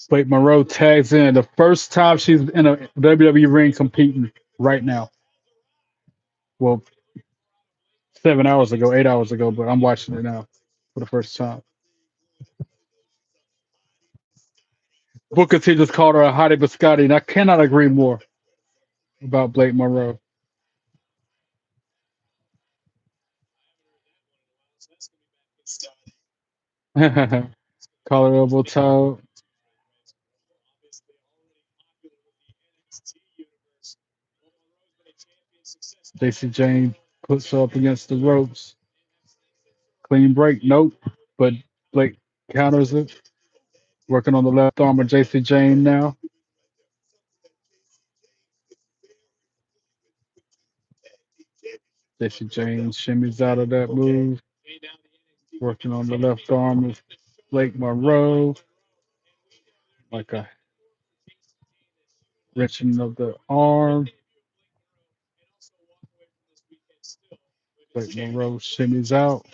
Blake Monroe tags in. The first time she's in a WWE ring competing right now. Well, 7 hours ago, 8 hours ago, but I'm watching it now for the first time. Booker T just called her a hottie biscotti, and I cannot agree more about Blake Monroe. Collar elbow tie. Jacy Jayne puts her up against the ropes. Clean break, nope. But Blake counters it. Working on the left arm of Jacy Jayne now. Jacy Jayne shimmies out of that move. Working on the left arm is Blake Monroe, like a wrenching of the arm. Blake Monroe shimmies out,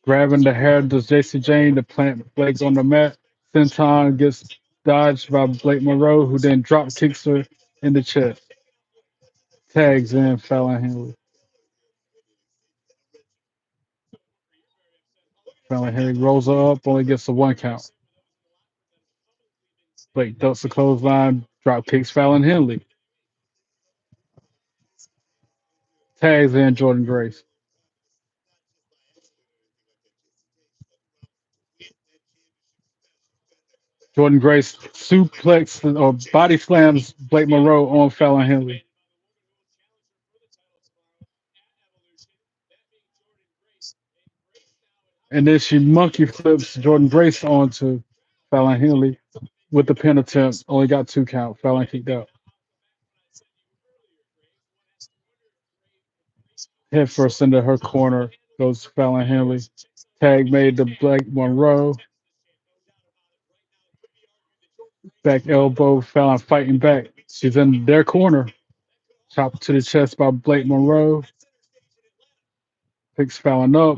grabbing the hair does Jayne to plant Blake on the mat. Senton gets dodged by Blake Monroe, who then drop kicks her in the chest. Tags in Fallon Henley. Fallon Henley rolls her up, only gets a 1 count. Blake ducks the clothesline, drop kicks Fallon Henley. Tags in Jordynne Grace. Jordynne Grace suplexes or body slams Blake Monroe on Fallon Henley. And then she monkey flips Jordynne Grace onto Fallon Henley with the pin attempt. Only got 2 count. Fallon kicked out. Head first into her corner goes Fallon Henley. Tag made to Blake Monroe. Back elbow, Fallon fighting back. She's in their corner. Chop to the chest by Blake Monroe. Picks Fallon up.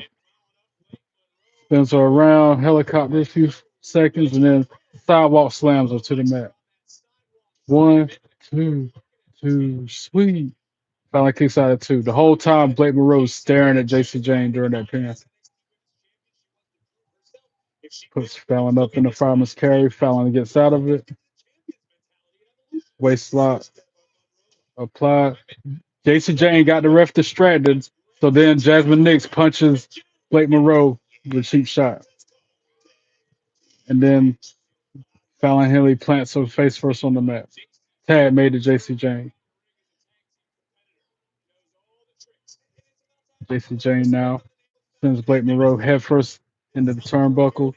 Spins her around. Helicopter a few seconds and then sidewalk slams her to the mat. 1, 2, 2, sweet. Fallon kicks out at 2. The whole time, Blake Monroe's staring at Jayne during that pin. Puts Fallon up in the fireman's carry. Fallon gets out of it. Waist lock applied. Jayne got the ref distracted. So then Jazmyn Nix punches Blake Monroe with a cheap shot. And then Fallon Henley plants her face first on the mat. Tag made to Jayne. Jayne now sends Blake Monroe head first into the turnbuckle.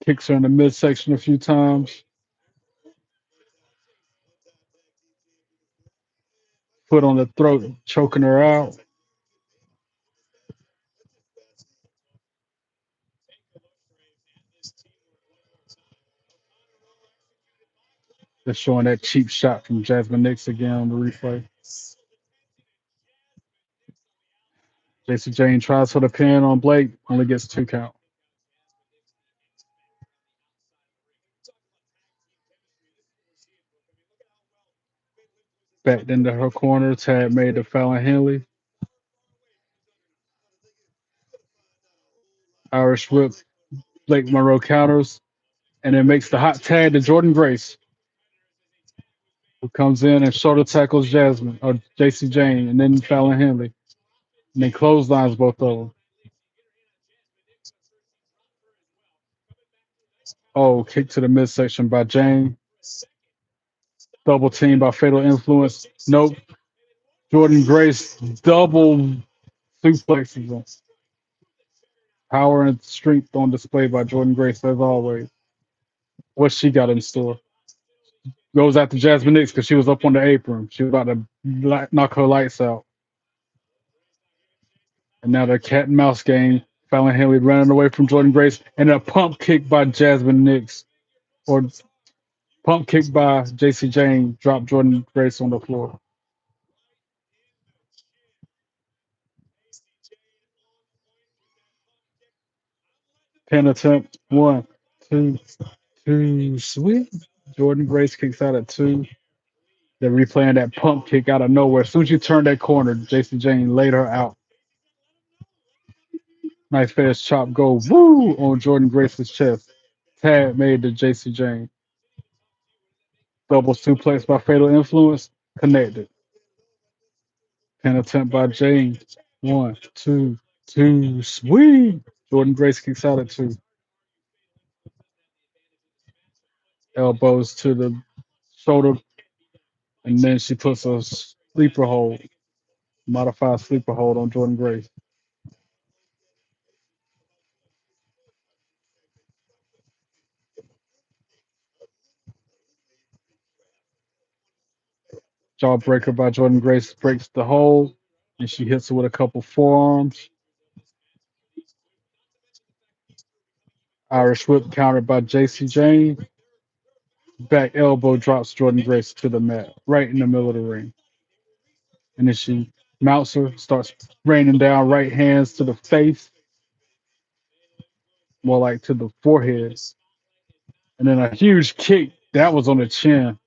Kicks her in the midsection a few times. Foot on the throat, choking her out. They're showing that cheap shot from Jazmyn Nix again on the replay. Jayne tries for the pin on Blake, only gets 2 count. Backed into her corner, tag made to Fallon Henley. Irish whip, Blake Monroe counters, and then makes the hot tag to Jordynne Grace, who comes in and shoulder tackles Jazmyn or Jayne, and then Fallon Henley. And then clotheslines both of them. Oh, kick to the midsection by Jayne. Double team by Fatal Influence. Nope. Jordynne Grace double suplexes them. Power and strength on display by Jordynne Grace as always. What she got in store? Goes after Jazmyn Nix because she was up on the apron. She was about to knock her lights out. And now the cat and mouse game. Fallon Henley running away from Jordynne Grace and a pump kick by Jazmyn Nix. Or pump kick by Jayne. Drop Jordynne Grace on the floor. Pin attempt. 1, 2, 2. Sweet. Jordynne Grace kicks out at 2. They're replaying that pump kick out of nowhere. As soon as you turn that corner, Jayne laid her out. Nice fast chop go woo on Jordynne Grace's chest. Tag made to Jayne. Double suplex by Fatal Influence. Connected. Pin attempt by Jayne. 1, 2, 2. Sweet. Jordynne Grace kicks out at 2. Elbows to the shoulder. And then she puts a sleeper hold. Modified sleeper hold on Jordynne Grace. Jawbreaker by Jordynne Grace breaks the hold, and she hits her with a couple forearms. Irish whip countered by Jacy Jayne. Back elbow drops Jordynne Grace to the mat, right in the middle of the ring. And then she mounts her, starts raining down right hands to the face, more like to the forehead. And then a huge kick that was on the chin.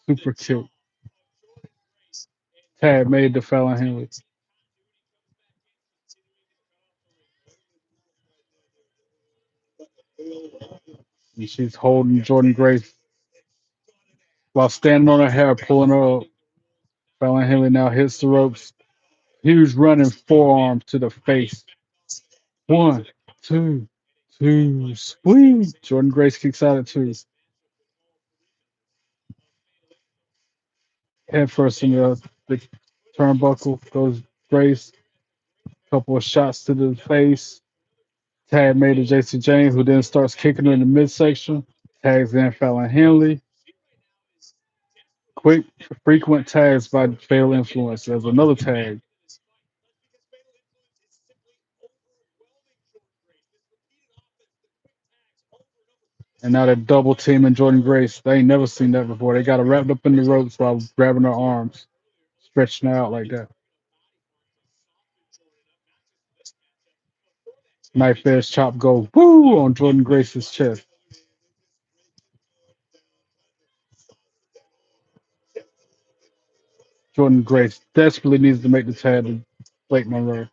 Super kick. Tag made to Fallon Henley. And she's holding Jordynne Grace while standing on her hair, pulling her up. Fallon Henley now hits the ropes. Huge running forearm to the face. One, two, squeeze. Jordynne Grace kicks out at two. Head first in the turnbuckle goes Grace. Couple of shots to the face. Tag made to Jacy Jayne, who then starts kicking her in the midsection. Tags in Fallon Henley. Quick, frequent tags by Fatal Influence. There's another tag. And now they're double teaming Jordynne Grace. They ain't never seen that before. They got her wrapped up in the ropes while grabbing her arms, stretching her out like that. Knife edge chop go woo on Jordynne Grace's chest. Jordynne Grace desperately needs to make the tag to Blake Monroe.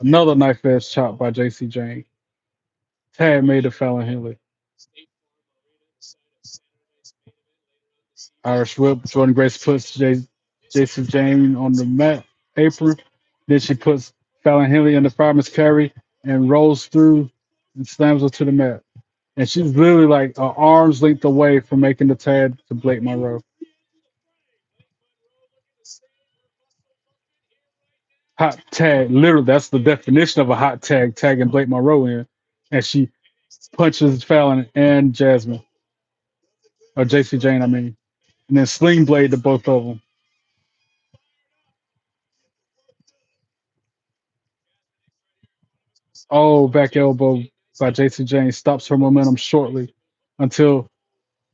Another knife edge chop by Jacy Jayne. Tag made to Fallon Henley. Irish whip. Jordynne Grace puts Jacy Jayne on the mat apron. Then she puts Fallon Henley in the fireman's carry and rolls through and slams her to the mat. And she's literally like an arm's length away from making the tag to Blake Monroe. Hot tag, literally, that's the definition of a hot tag, tagging Blake Monroe in. And she punches Fallon and Jazmyn, or Jacy Jayne, I mean. And then sling blade to both of them. Oh, back elbow by Jacy Jayne stops her momentum shortly until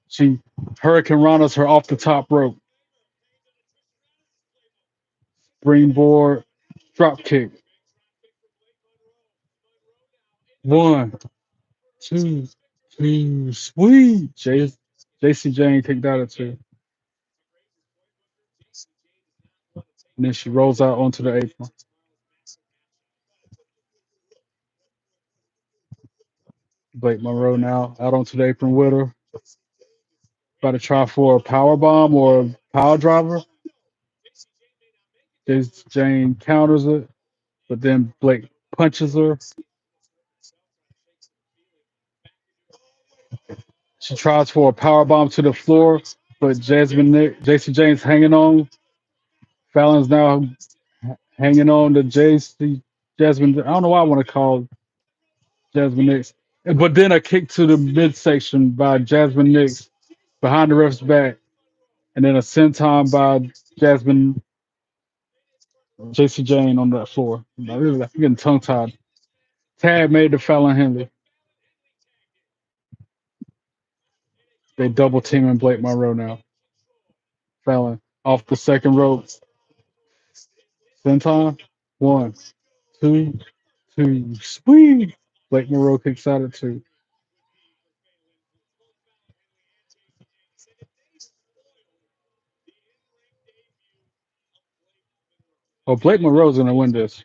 she Hurricane Rana's her off the top rope. Springboard drop kick. One, two, sweet. Jacy Jayne kicked out at two. And then she rolls out onto the apron. Blake Monroe now out onto the apron with her. About to try for a power bomb or a power driver. Jacy Jayne counters it, but then Blake punches her. She tries for a power bomb to the floor, but Jacy Jayne's hanging on. Fallon's now hanging on to Jazmyn. I don't know why I want to call Jazmyn Nix. But then a kick to the midsection by Jazmyn Nix behind the ref's back. And then a senton by Jacy Jayne on that floor. I'm getting tongue tied. Tag made to Fallon Henley. They double teaming Blake Monroe now. Fallon off the second rope. Senton. One, two, sweet. Blake Monroe kicks out at two. Oh, Blake Monroe's gonna win this.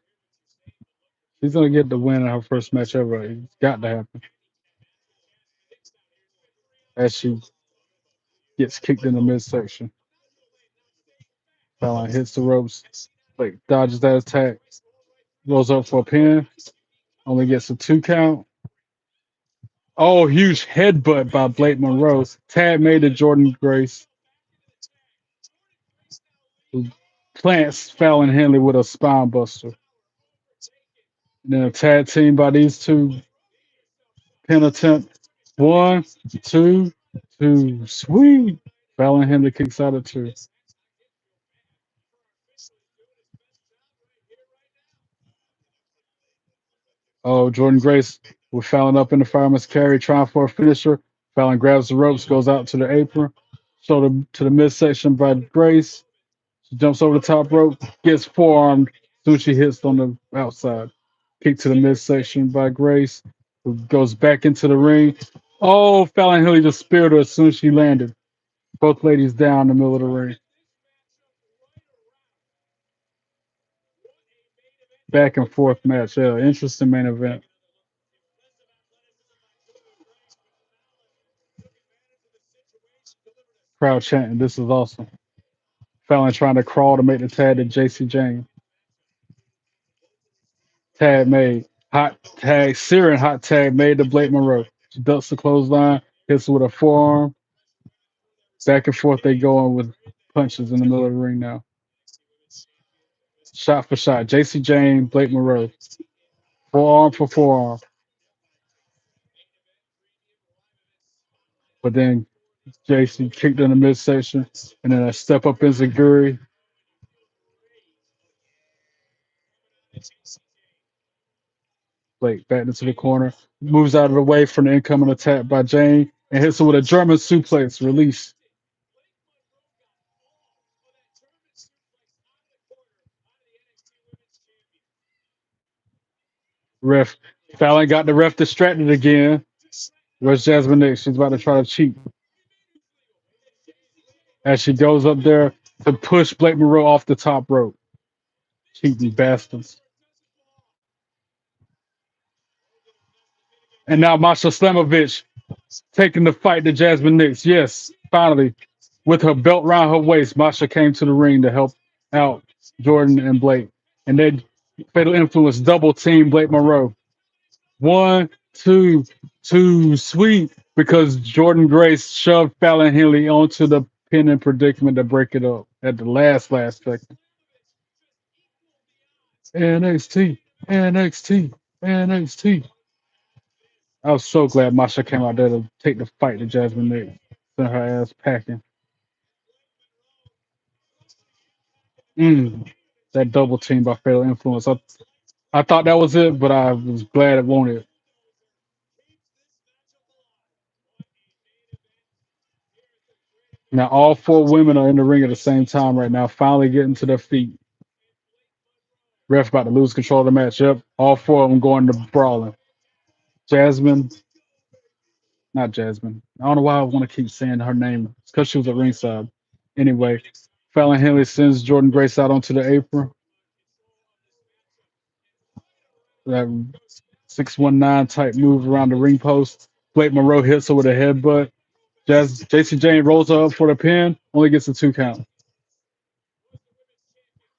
She's gonna get the win in her first match ever. It's got to happen. As she gets kicked in the midsection. Fallon hits the ropes. Blake dodges that attack. Rolls up for a pin. Only gets a 2 count. Oh, huge headbutt by Blake Monroe. Tag made to Jordynne Grace. Who plants Fallon Henley with a spine buster. And then a tag team by these two. Pin attempt. One, two, sweet. Fallon Henley kicks out at two. Oh, Jordynne Grace with Fallon up in the fireman's carry, trying for a finisher. Fallon grabs the ropes, goes out to the apron, shoulder to the midsection by Grace. She jumps over the top rope, gets forearmed. Soon as she hits on the outside. Kick to the midsection by Grace, who goes back into the ring. Oh, Fallon Henley just speared her as soon as she landed. Both ladies down in the middle of the ring. Back and forth match. Yeah, interesting main event. Crowd chanting. This is awesome. Fallon trying to crawl to make the tag to Jacy Jayne. Tag made. Hot tag. Searing hot tag made to Blake Monroe. She ducks the clothesline, hits with a forearm. Back and forth they going with punches in the middle of the ring now. Shot for shot. Jacy Jayne, Blake Monroe. Forearm for forearm. But then Jacy kicked in the midsection. And then a step up in Zaguri. Blake back into the corner. Moves out of the way from the incoming attack by Jayne. And hits her with a German suplex. Release. Ref. Fallon got the ref distracted again. Where's Jazmyn next? She's about to try to cheat. As she goes up there to push Blake Monroe off the top rope. Cheating bastards. And now Masha Slamovich taking the fight to Jazmyn Nix. Yes, finally. With her belt around her waist, Masha came to the ring to help out Jordynne and Blake. And then Fatal Influence double team Blake Monroe. One, two, two, sweet. Because Jordynne Grace shoved Fallon Henley onto the pinning predicament to break it up at the last second. NXT, NXT, NXT. I was so glad Masha came out there to take the fight to Jazmyn Nix. Sent her ass packing. Mm, that double team by Fatal Influence. I thought that was it, but I was glad it won it. Now all four women are in the ring at the same time right now, finally getting to their feet. Ref about to lose control of the match. Yep, all four of them going to brawling. Jazmyn, not Jazmyn. I don't know why I want to keep saying her name. It's because she was at ringside. Anyway, Fallon Henley sends Jordynne Grace out onto the apron. That 619 type move around the ring post. Blake Monroe hits her with a headbutt. Jacy Jayne rolls her up for the pin, only gets a 2 count.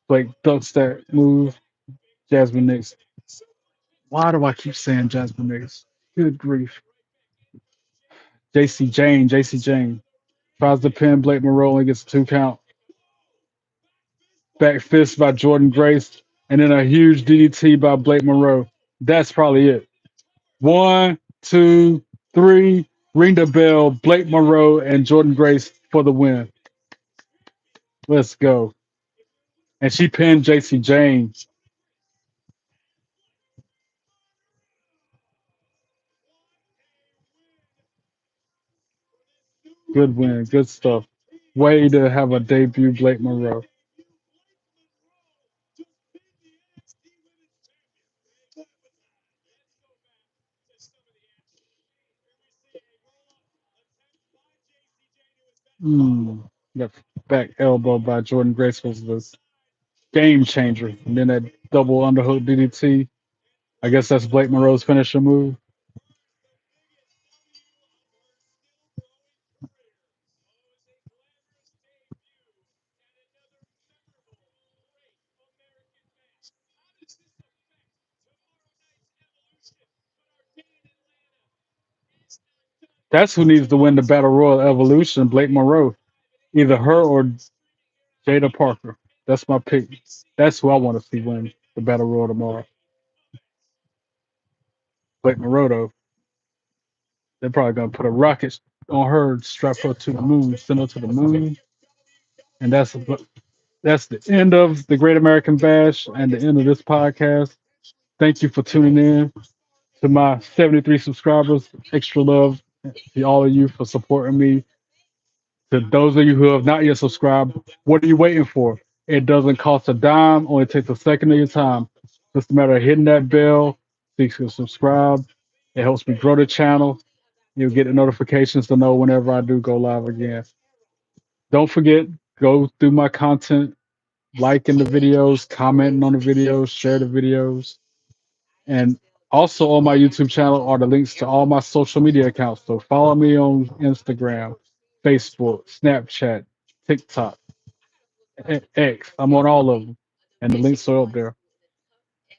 Blake ducks that move. Jazmyn Nix. Why do I keep saying Jazmyn Nix? Good grief. Jacy Jayne. Tries to pin Blake Monroe, only gets a 2 count. Back fist by Jordynne Grace, and then a huge DDT by Blake Monroe. That's probably it. One, two, three. Ring the bell. Blake Monroe and Jordynne Grace for the win. Let's go. And she pinned Jacy Jayne. Good win. Good stuff. Way to have a debut, Blake Monroe. That back elbow by Jordynne Grace was the game changer. And then that double underhook DDT. I guess that's Blake Monroe's finisher move. That's who needs to win the Battle Royal Evolution, Blake Monroe. Either her or Jada Parker. That's my pick. That's who I want to see win the Battle Royal tomorrow. Blake Monroe, though, they're probably going to put a rocket on her, strap her to the moon, send her to the moon. And that's the end of the Great American Bash and the end of this podcast. Thank you for tuning in. To my 73 subscribers, extra love to all of you for supporting me. To those of you who have not yet subscribed, what are you waiting for? It doesn't cost a dime, only takes a second of your time. Just a matter of hitting that bell so you can subscribe. It helps me grow the channel. You'll get the notifications to know whenever I do go live again. Don't forget, go through my content, liking the videos, commenting on the videos, share the videos. And also on my YouTube channel are the links to all my social media accounts. So follow me on Instagram, Facebook, Snapchat, TikTok, X. I'm on all of them. And the links are up there.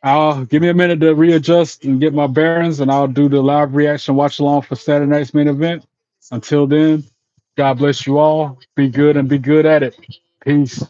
I'll give me a minute to readjust and get my bearings, and I'll do the live reaction watch along for Saturday night's main event. Until then, God bless you all. Be good and be good at it. Peace.